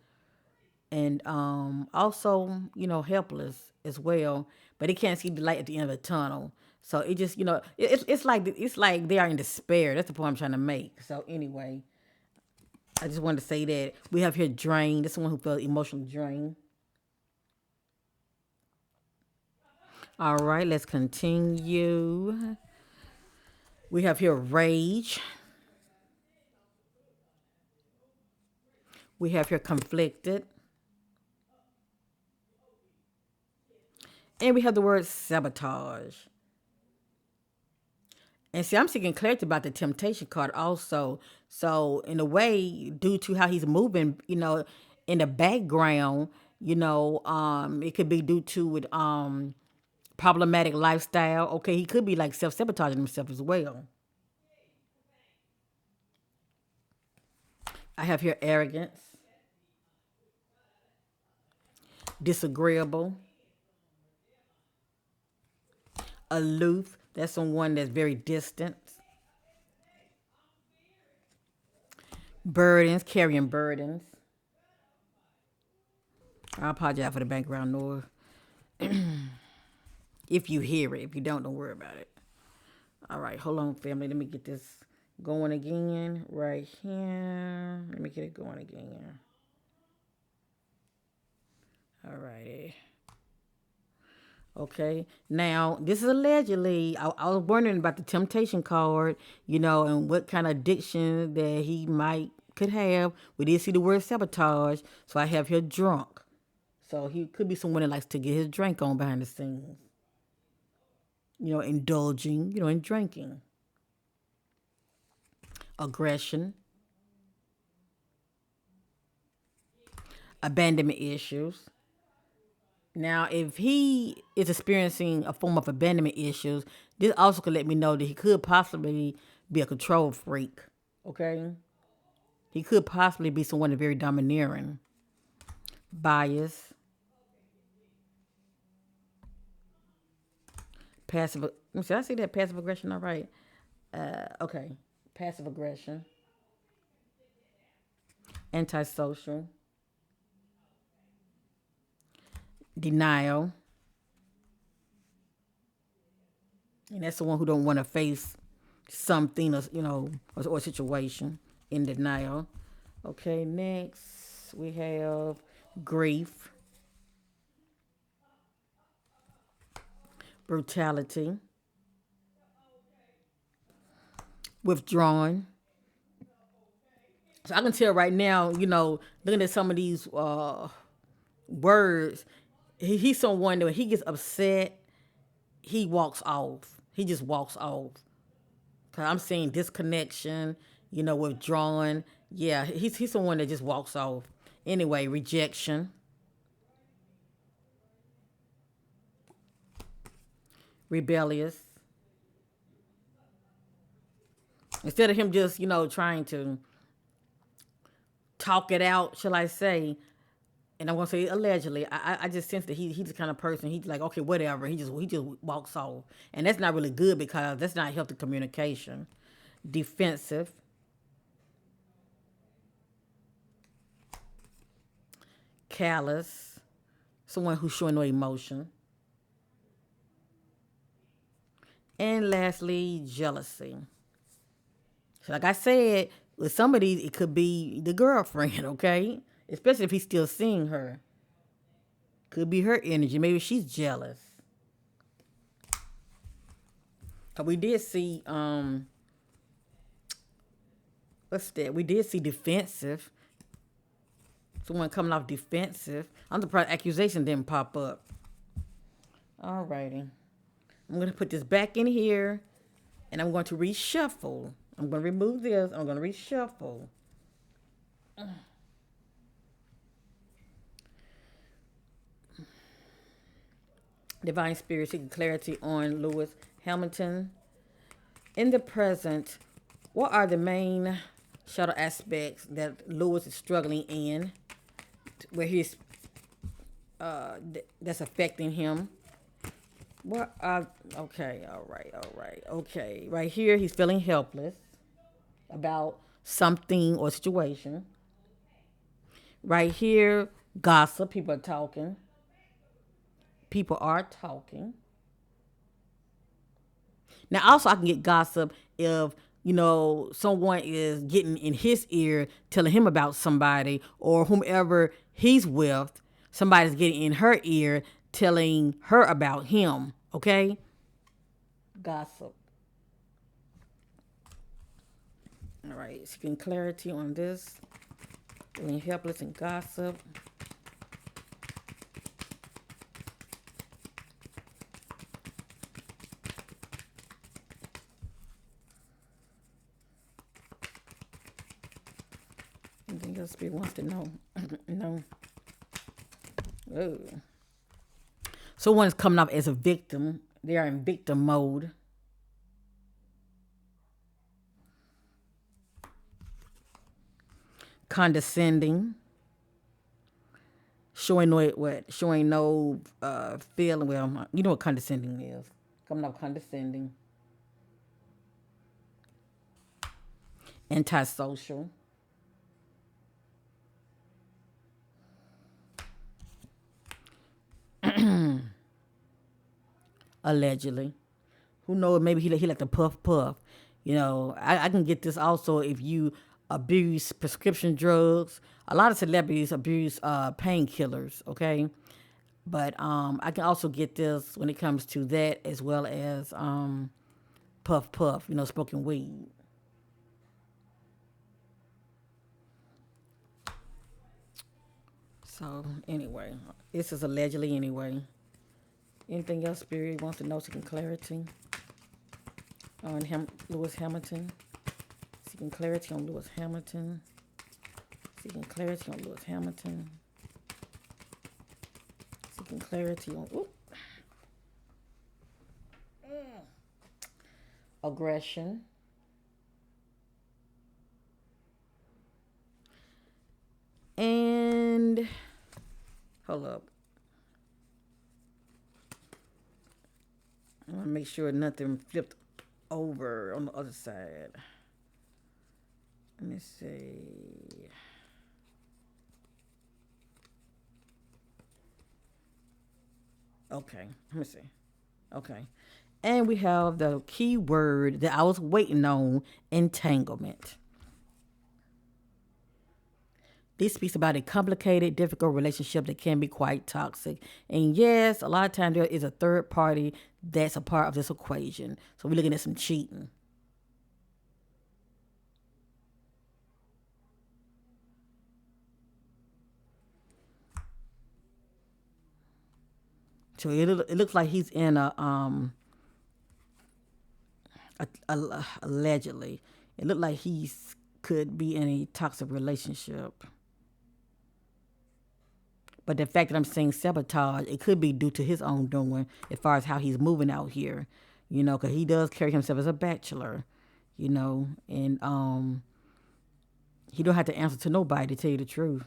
and also, helpless as well. But they can't see the light at the end of the tunnel. So it just, it's like they are in despair. That's the point I'm trying to make. So anyway, I just wanted to say that we have here drained. This is someone who felt emotionally drained. All right, let's continue. We have here rage. We have here conflicted. And we have the word sabotage. And see, I'm seeking clarity about the temptation card also. So, in a way, due to how he's moving, in the background, it could be due to with problematic lifestyle. Okay, he could be like self sabotaging himself as well. I have here arrogance, disagreeable, aloof. That's someone that's very distant. Burdens, carrying burdens. I apologize for the background noise. If you hear it, if you don't worry about it. All right, hold on, family. Let me get this going again right here. Let me get it going again. All righty. Okay. Now, this is allegedly. I was wondering about the temptation card, and what kind of addiction that he might could have. We did see the word sabotage, so I have here drunk. So he could be someone that likes to get his drink on behind the scenes. Indulging, in drinking. Aggression, abandonment issues. Now, if he is experiencing a form of abandonment issues, this also could let me know that he could possibly be a control freak. Okay? He could possibly be someone that's very domineering. Bias, passive. Let me see, did I say that passive aggression? All right. Okay. Passive aggression, antisocial, denial, and that's the one who don't want to face something, or situation in denial. Okay, next we have grief, brutality, withdrawn. So I can tell right now, looking at some of these words, he's someone that when he gets upset, he walks off. He just walks off. Cause I'm seeing disconnection, withdrawn. Yeah, he's someone that just walks off. Anyway, rejection, rebellious. Instead of him just, trying to talk it out, shall I say? And I'm gonna say allegedly. I just sense that he's the kind of person he's like, okay, whatever. He just walks off, and that's not really good because that's not healthy communication. Defensive, callous, someone who's showing no emotion, and lastly, jealousy. So like I said, with some of these, it could be the girlfriend, okay? Especially if he's still seeing her. Could be her energy. Maybe she's jealous. Cause we did see what's that? We did see defensive. Someone coming off defensive. I'm surprised accusation didn't pop up. Alrighty. I'm gonna put this back in here and I'm going to reshuffle. I'm gonna remove this. I'm gonna reshuffle. Divine Spirit seeking clarity on Lewis Hamilton. In the present, what are the main shadow aspects that Lewis is struggling in, where he's that's affecting him? What? Okay, okay. Right here, he's feeling helpless about something or situation. Right here, gossip. People are talking. People are talking. Now, also, I can get gossip if someone is getting in his ear, telling him about somebody, or whomever he's with, somebody's getting in her ear, telling her about him. Okay, gossip. All right, seeking clarity on this, feeling helpless and gossip. Anything else Spirit wants to know? No. Oh. Someone's coming up as a victim. They are in victim mode. Condescending. Showing no what? Showing no feeling. Well, you know what condescending is. Coming up condescending. Antisocial. Allegedly. Who knows? Maybe he like to puff puff. I can get this also if you abuse prescription drugs. A lot of celebrities abuse painkillers. Okay, but I can also get this when it comes to that as well as puff puff. Smoking weed. So anyway, this is allegedly anyway. Anything else Spirit wants to know seeking clarity on Lewis Hamilton? Seeking clarity on Lewis Hamilton. Seeking clarity on Lewis Hamilton. Seeking clarity on aggression. And hold up. I want to make sure nothing flipped over on the other side. Let me see. Okay, let me see. Okay. And we have the key word that I was waiting on, entanglement. This speaks about a complicated, difficult relationship that can be quite toxic. And yes, a lot of times there is a third party that's a part of this equation. So we're looking at some cheating. So it looks like he's in allegedly, it looked like he's could be in a toxic relationship. But the fact that I'm saying sabotage, it could be due to his own doing as far as how he's moving out here, because he does carry himself as a bachelor, and He don't have to answer to nobody to tell you the truth.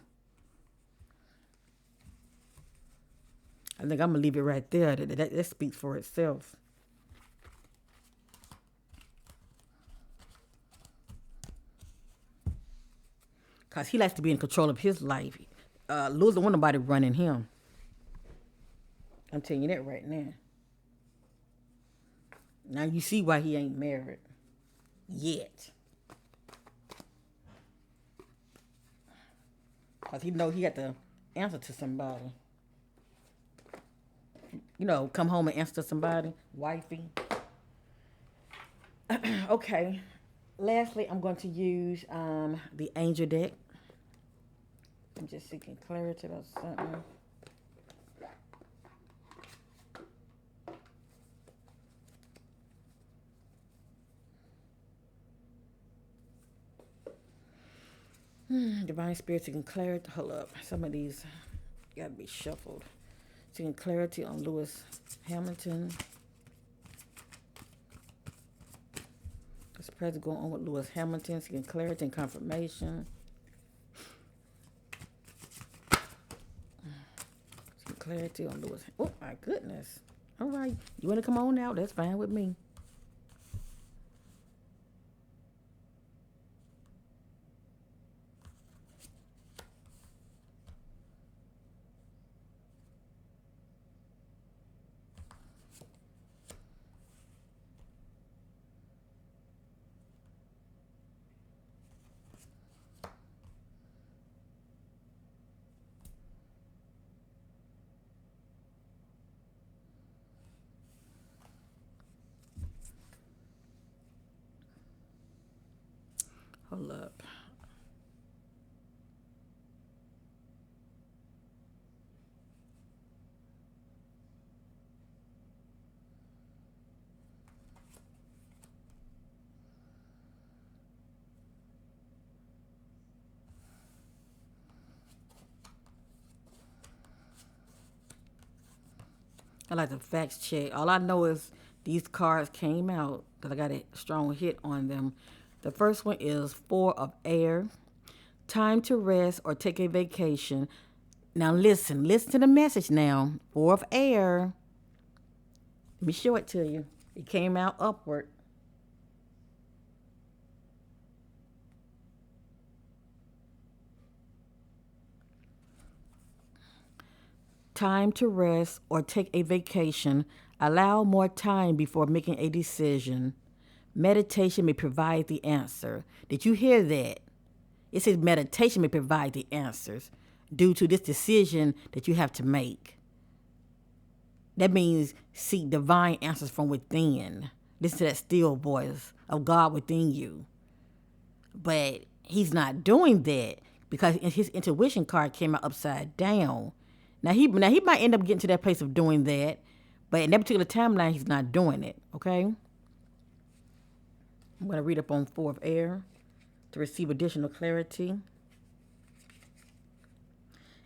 I think I'm gonna leave it right there. That speaks for itself. Cause he likes to be in control of his life. Lewis don't want nobody running him. I'm telling you that right now. Now you see why he ain't married yet. Cause he know he got to answer to somebody. Come home and answer to somebody, wifey. Okay. Lastly, I'm going to use the angel deck. I'm just seeking clarity about something. Divine Spirit seeking clarity. Hold up. Some of these gotta be shuffled. Seeking clarity on Lewis Hamilton. What's the present going on with Lewis Hamilton? Seeking clarity and confirmation. Seeking clarity on Lewis. Oh my goodness. All right. You wanna come on out? That's fine with me. Hold up. I like to fact check. All I know is these cards came out because I got a strong hit on them. The first one is Four of Air. Time to rest or take a vacation. Now listen to the message now. Four of Air. Let me show it to you. It came out upward. Time to rest or take a vacation. Allow more time before making a decision. Meditation may provide the answer. Did you hear that? It says meditation may provide the answers due to this decision that you have to make. That means seek divine answers from within. Listen to that still voice of God within you. But he's not doing that because his intuition card came out upside down. Now he might end up getting to that place of doing that, but in that particular timeline, he's not doing it. Okay. I'm going to read up on Four of Air to receive additional clarity.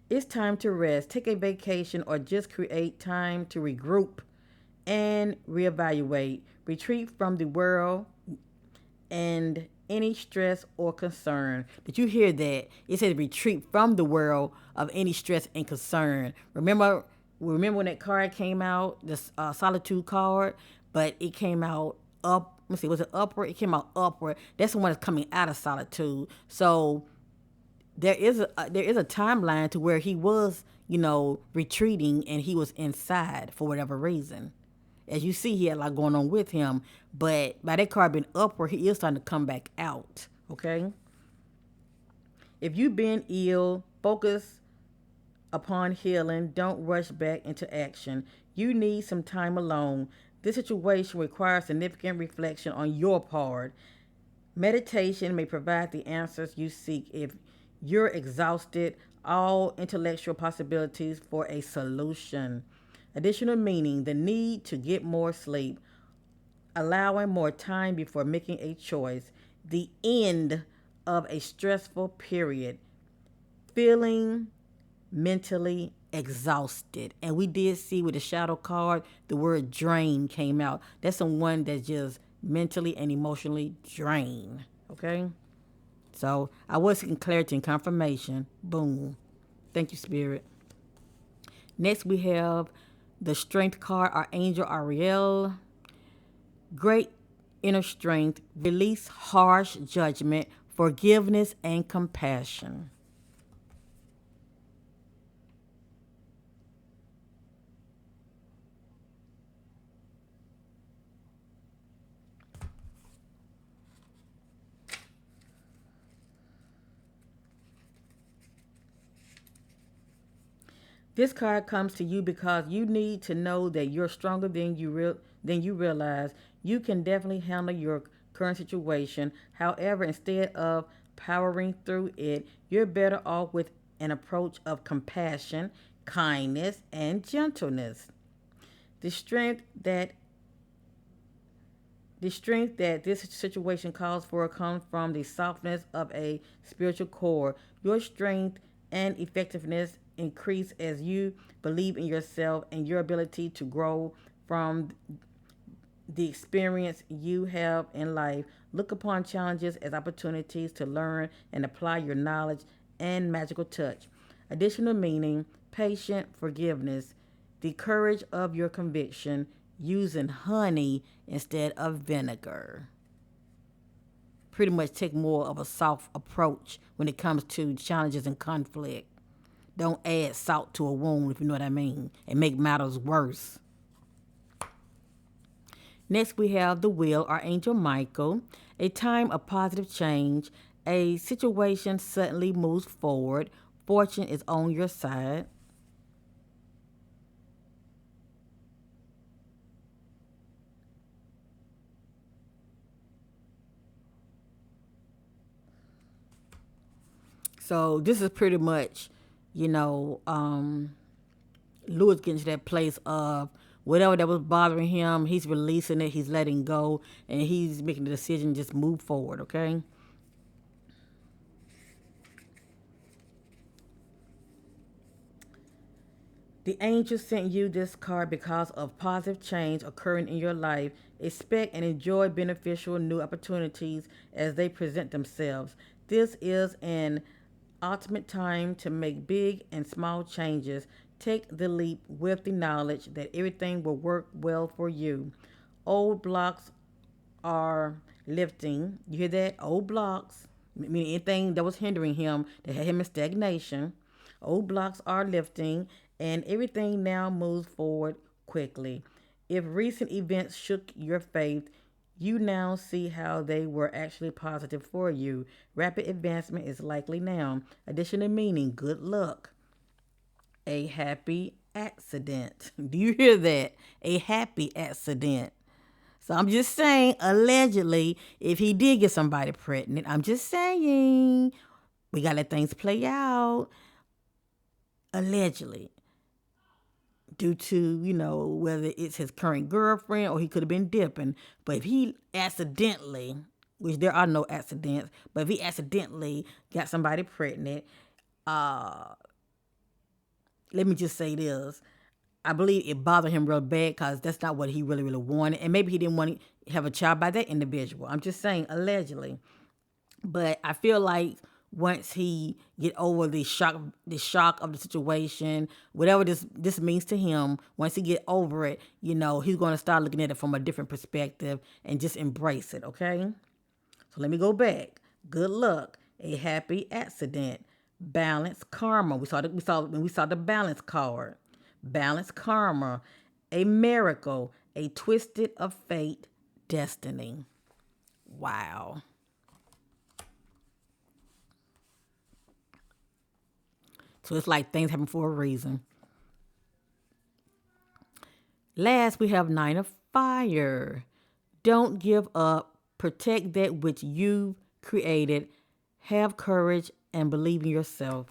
It's time to rest, take a vacation, or just create time to regroup and reevaluate. Retreat from the world and any stress or concern. Did you hear that? It said retreat from the world of any stress and concern. Remember when that card came out, the solitude card, but it came out up. Let me see, was it upward? It came out upward. That's the one that's coming out of solitude. So there is a timeline to where he was, retreating and he was inside for whatever reason. As you see, he had a lot going on with him, but by that card being upward, he is starting to come back out. Okay. If you've been ill, focus upon healing. Don't rush back into action. You need some time alone. This situation requires significant reflection on your part. Meditation may provide the answers you seek if you're exhausted. All intellectual possibilities for a solution. Additional meaning, the need to get more sleep, allowing more time before making a choice, the end of a stressful period, feeling mentally exhausted. And we did see with the shadow card, the word drain came out. That's someone that's just mentally and emotionally drained. Okay? So I was seeking clarity and confirmation. Boom. Thank you, Spirit. Next, we have the Strength card, our Angel Ariel. Great inner strength, release harsh judgment, forgiveness, and compassion. This card comes to you because you need to know that you're stronger than you realize. You can definitely handle your current situation. However, instead of powering through it, you're better off with an approach of compassion, kindness, and gentleness. The strength that the strength that this situation calls for comes from the softness of a spiritual core. Your strength and effectiveness increase as you believe in yourself and your ability to grow from the experience you have in life. Look upon challenges as opportunities to learn and apply your knowledge and magical touch. Additional meaning, patient forgiveness, the courage of your conviction, using honey instead of vinegar. Pretty much take more of a soft approach when it comes to challenges and conflict. Don't add salt to a wound, if you know what I mean, and make matters worse. Next, we have the Wheel, our Angel Michael. A time of positive change. A situation suddenly moves forward. Fortune is on your side. So this is pretty much, you know, Lewis getting to that place of whatever that was bothering him, he's releasing it, he's letting go, and he's making the decision to just move forward, okay? The angel sent you this card because of positive change occurring in your life. Expect and enjoy beneficial new opportunities as they present themselves. This is an ultimate time to make big and small changes. Take the leap with the knowledge that everything will work well for you. Old blocks are lifting. You hear that? Old blocks, meaning anything that was hindering him, that had him in stagnation. Old blocks are lifting, and everything now moves forward quickly. If recent events shook your faith, you now see how they were actually positive for you. Rapid advancement is likely now. Additional meaning, good luck. A happy accident. Do you hear that? A happy accident. So I'm just saying, allegedly, if he did get somebody pregnant, I'm just saying, we gotta let things play out. Allegedly, due to, whether it's his current girlfriend or he could have been dipping. But if he accidentally, which there are no accidents, but if he accidentally got somebody pregnant, uh, let me just say this. I believe it bothered him real bad because that's not what he really, really wanted. And maybe he didn't want to have a child by that individual. I'm just saying, allegedly. But I feel like once he get over the shock of the situation, whatever this means to him, once he get over it, he's going to start looking at it from a different perspective and just embrace it, okay? So let me go back. Good luck, a happy accident, balance, karma. We saw the balance card. Balance, karma, a miracle, a twisted of fate, destiny. Wow. So it's like things happen for a reason. Last, we have Nine of Fire. Don't give up. Protect that which you've created. Have courage and believe in yourself.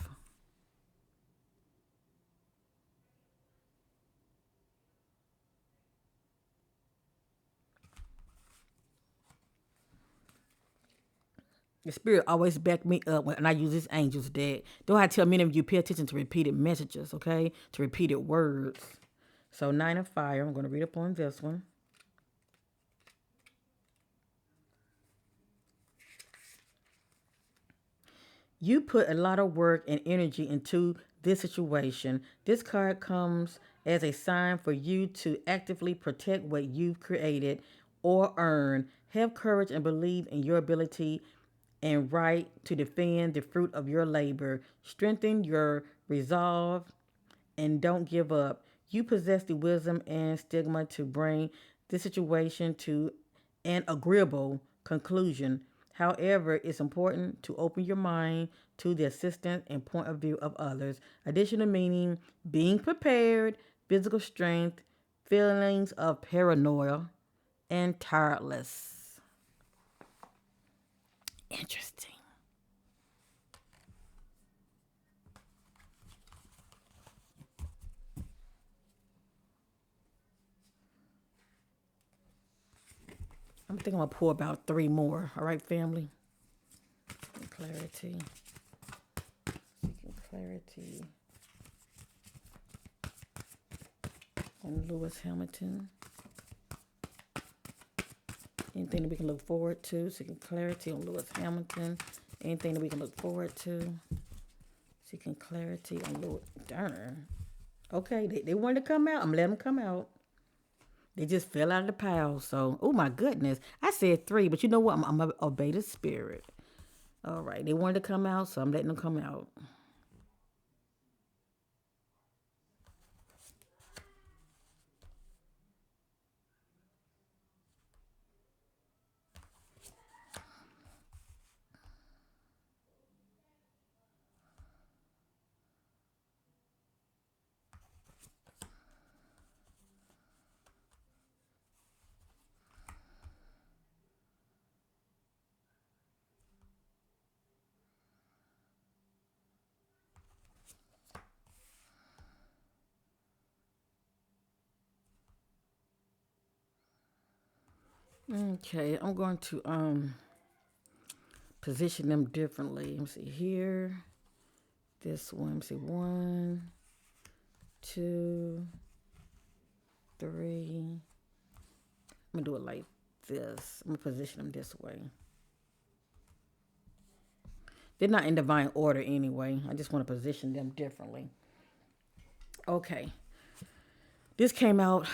The spirit always back me up when I use this angels deck. Don't I tell many of you pay attention to repeated messages, okay? To repeated words. So Nine of Fire, I'm going to read up on this one. You put a lot of work and energy into this situation. This card comes as a sign for you to actively protect what you've created or earned. Have courage and believe in your ability and right to defend the fruit of your labor. Strengthen your resolve and don't give up. You possess the wisdom and stigma to bring this situation to an agreeable conclusion. However, it's important to open your mind to the assistance and point of view of others. Additional meaning: being prepared, physical strength, feelings of paranoia, and tireless. Interesting. I'm thinking I'm gonna pour about three more. All right, family. Clarity. Seeking clarity on Lewis Hamilton. Anything that we can look forward to. Seeking clarity on Lewis Hamilton. Anything that we can look forward to. Seeking clarity on Lewis. Darn. Okay, they wanted to come out. I'm letting them come out. They just fell out of the pile. So, oh my goodness. I said three, but you know what? I'm going to obey the spirit. All right. They wanted to come out, so I'm letting them come out. Okay, I'm going to position them differently. Let me see here. This one. Let me see. One, two, three. I'm gonna do it like this. I'm gonna position them this way. They're not in divine order anyway. I just want to position them differently. Okay. This came out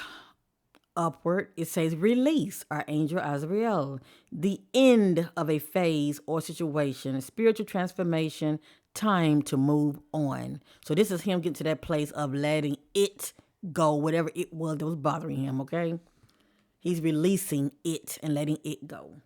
upward. It says release, Archangel Azrael. The end of a phase or situation, spiritual transformation, time to move on. So this is him getting to that place of letting it go, whatever it was that was bothering him, okay? He's releasing it and letting it go.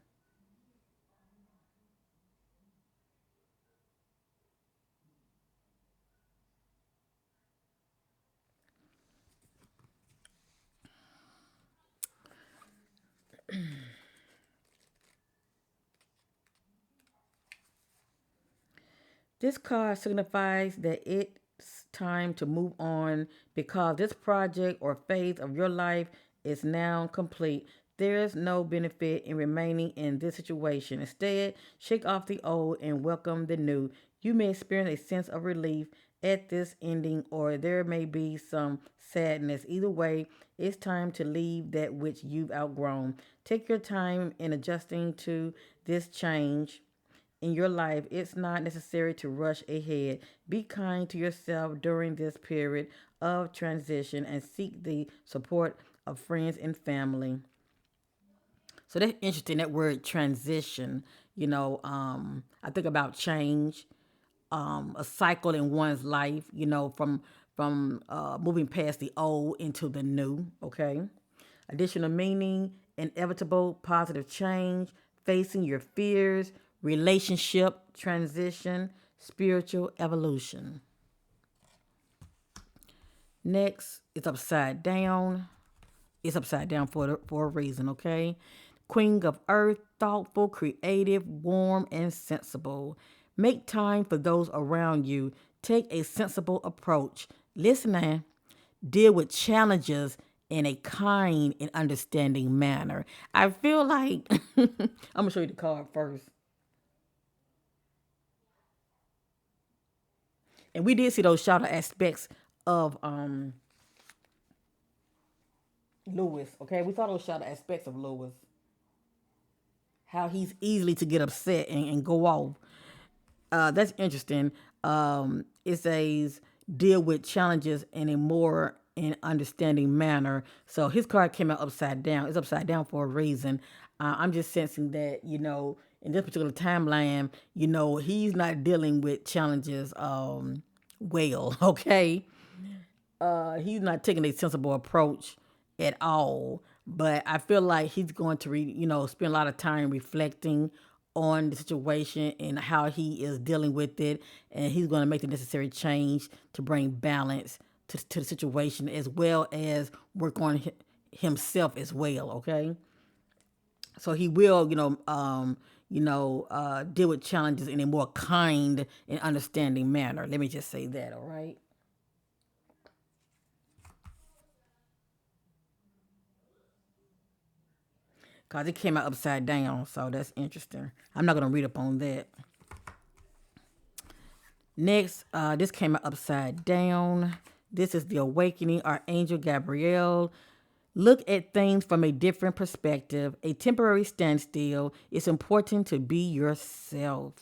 This card signifies that it's time to move on because this project or phase of your life is now complete. There is no benefit in remaining in this situation. Instead, shake off the old and welcome the new. You may experience a sense of relief at this ending, or there may be some sadness. Either way, it's time to leave that which you've outgrown. Take your time in adjusting to this change in your life. It's not necessary to rush ahead. Be kind to yourself during this period of transition and seek the support of friends and family. So that's interesting, that word transition. I think about change, a cycle in one's life, from moving past the old into the new, okay? Additional meaning: inevitable positive change, facing your fears, relationship transition, spiritual evolution. Next, it's upside down. It's upside down for a reason, okay? Queen of Earth, thoughtful, creative, warm, and sensible. Make time for those around you. Take a sensible approach. Listen now. Deal with challenges in a kind and understanding manner. I feel like I'm gonna show you the card first. And we did see those shadow aspects of Lewis. Okay, we saw those shadow aspects of Lewis. How he's easily to get upset and go off. That's interesting. It says deal with challenges in a more in understanding manner. So his card came out upside down. It's upside down for a reason. I'm just sensing that in this particular timeline, he's not dealing with challenges well. Okay, he's not taking a sensible approach at all. But I feel like he's going to spend a lot of time reflecting on the situation and how he is dealing with it, and he's going to make the necessary change to bring balance to the situation as well as work on himself as well. Okay, so he will, deal with challenges in a more kind and understanding manner. Let me just say that. All right. Cause it came out upside down, so that's interesting. I'm not gonna read up on that. Next, this came out upside down. This is the awakening. Archangel Gabriel. Look at things from a different perspective. A temporary standstill. It's important to be yourself.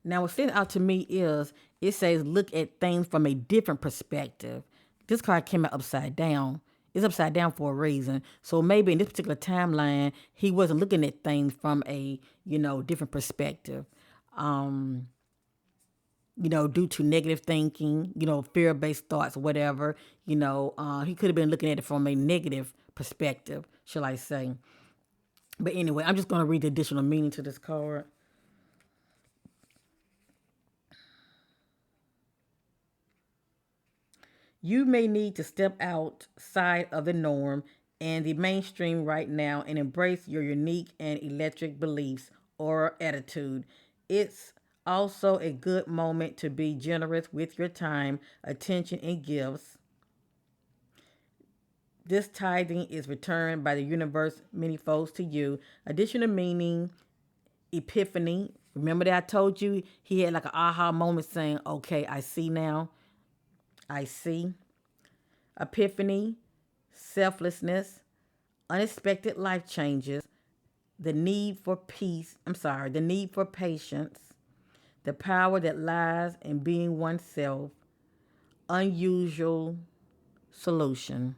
Now, what stands out to me is it says look at things from a different perspective. This card came out upside down. It's upside down for a reason. So maybe in this particular timeline, he wasn't looking at things from a different perspective. Um, due to negative thinking, fear-based thoughts, whatever. He could have been looking at it from a negative perspective, shall I say? But anyway, I'm just going to read the additional meaning to this card. You may need to step outside of the norm and the mainstream right now and embrace your unique and electric beliefs or attitude. It's also a good moment to be generous with your time, attention, and gifts. This tithing is returned by the universe many folds to you. Additional meaning, epiphany. Remember that I told you he had like an aha moment saying, okay, I see now. I see. Epiphany, selflessness, unexpected life changes, the need for patience, the power that lies in being oneself, unusual solution.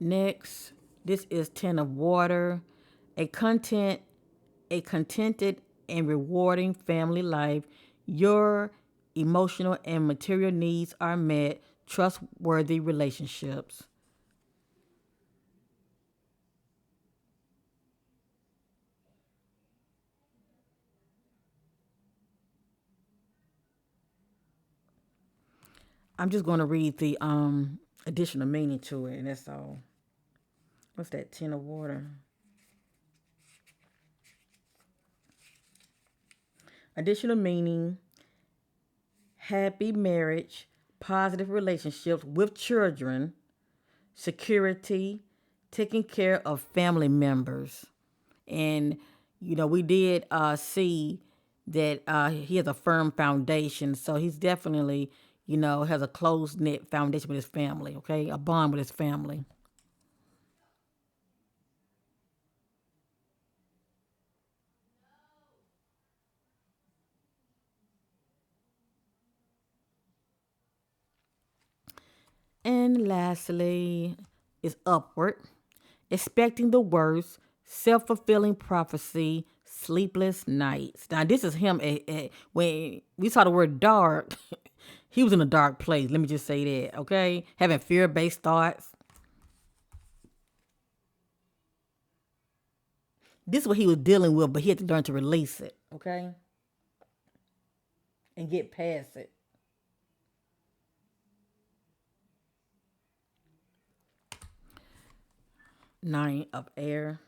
Next, this is Ten of Water, a content, a contented and rewarding family life. Your emotional and material needs are met, trustworthy relationships. I'm just going to read the additional meaning to it, and that's all. What's that? Ten of Water. Additional meaning: happy marriage, positive relationships with children, security, taking care of family members. And, we did see that he has a firm foundation. So he's definitely, has a close knit foundation with his family, okay? A bond with his family. And lastly, is upward, expecting the worst, self fulfilling prophecy, sleepless nights. Now, this is him when we saw the word dark. He was in a dark place. Let me just say that, okay? Having fear based thoughts. This is what he was dealing with, but he had to learn to release it, okay? And get past it. Nine of air.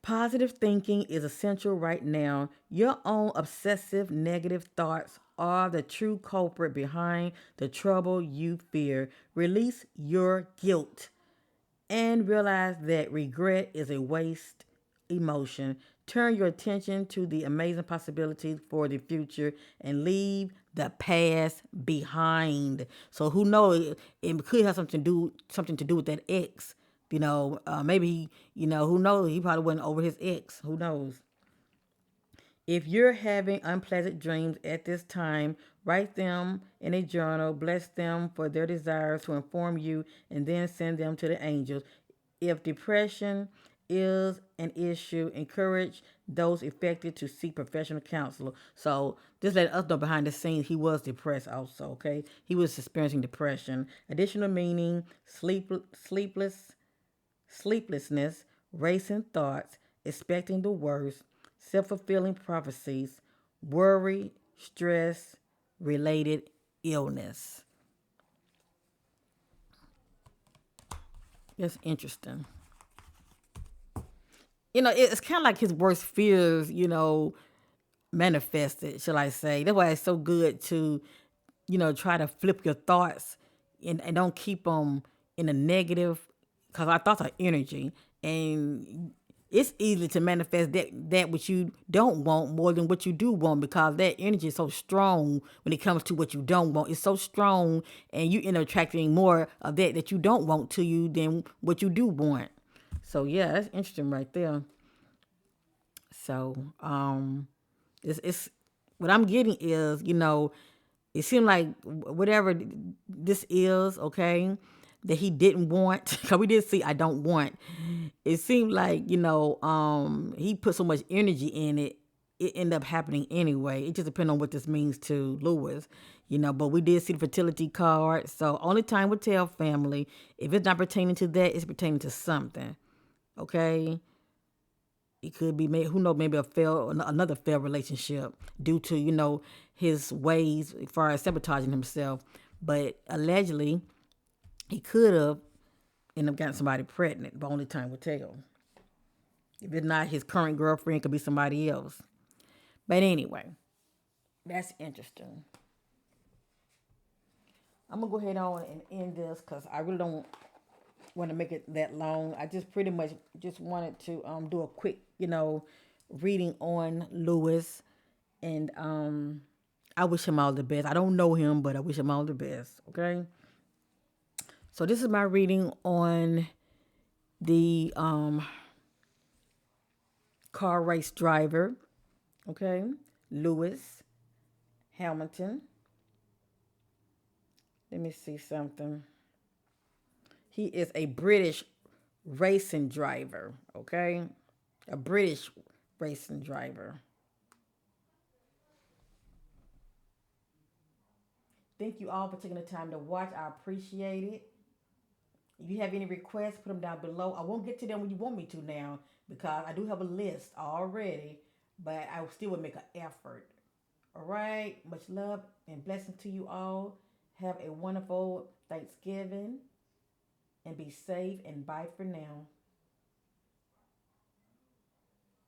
Positive thinking is essential right now. Your own obsessive negative thoughts are the true culprit behind the trouble you fear. Release your guilt and realize that regret is a waste emotion. Turn your attention to the amazing possibilities for the future and leave the past behind. So who knows? It could have something to do with that ex. Maybe who knows? He probably went over his ex. Who knows? If you're having unpleasant dreams at this time, write them in a journal, bless them for their desires to inform you, and then send them to the angels. If depression is an issue, encourage those affected to seek professional counsel. So just let us know behind the scenes he was depressed also, okay? He was experiencing depression. Additional meaning, sleeplessness, racing thoughts, expecting the worst, self fulfilling prophecies, worry, stress related illness. That's interesting. It's kind of like his worst fears, manifested, shall I say. That's why it's so good to, try to flip your thoughts and don't keep them in a negative, because our thoughts are energy. And it's easy to manifest that which you don't want more than what you do want, because that energy is so strong when it comes to what you don't want. It's so strong, and you end up attracting more of that you don't want to you than what you do want. So yeah, that's interesting right there. So it's what I'm getting is, it seemed like whatever this is, okay, that he didn't want, because we did see I don't want. It seemed like, he put so much energy in it, it ended up happening anyway. It just depends on what this means to Lewis, but we did see the fertility card. So only time will tell, family. If it's not pertaining to that, it's pertaining to something, okay? It could be, who knows, maybe another failed relationship due to, his ways as far as sabotaging himself. But allegedly, he could have ended up getting somebody pregnant, but only time will tell. If it's not his current girlfriend, it could be somebody else. But anyway, that's interesting. I'm going to go ahead on and end this because I really don't want to make it that long. I just pretty much just wanted to do a quick, reading on Lewis, and I wish him all the best. I don't know him, but I wish him all the best. Okay. So this is my reading on the car race driver. Okay, Lewis Hamilton. Let me see something. He is a British racing driver, okay? A British racing driver. Thank you all for taking the time to watch. I appreciate it. If you have any requests, put them down below. I won't get to them when you want me to now because I do have a list already, but I still will make an effort. All right? Much love and blessings to you all. Have a wonderful Thanksgiving and be safe, and bye for now.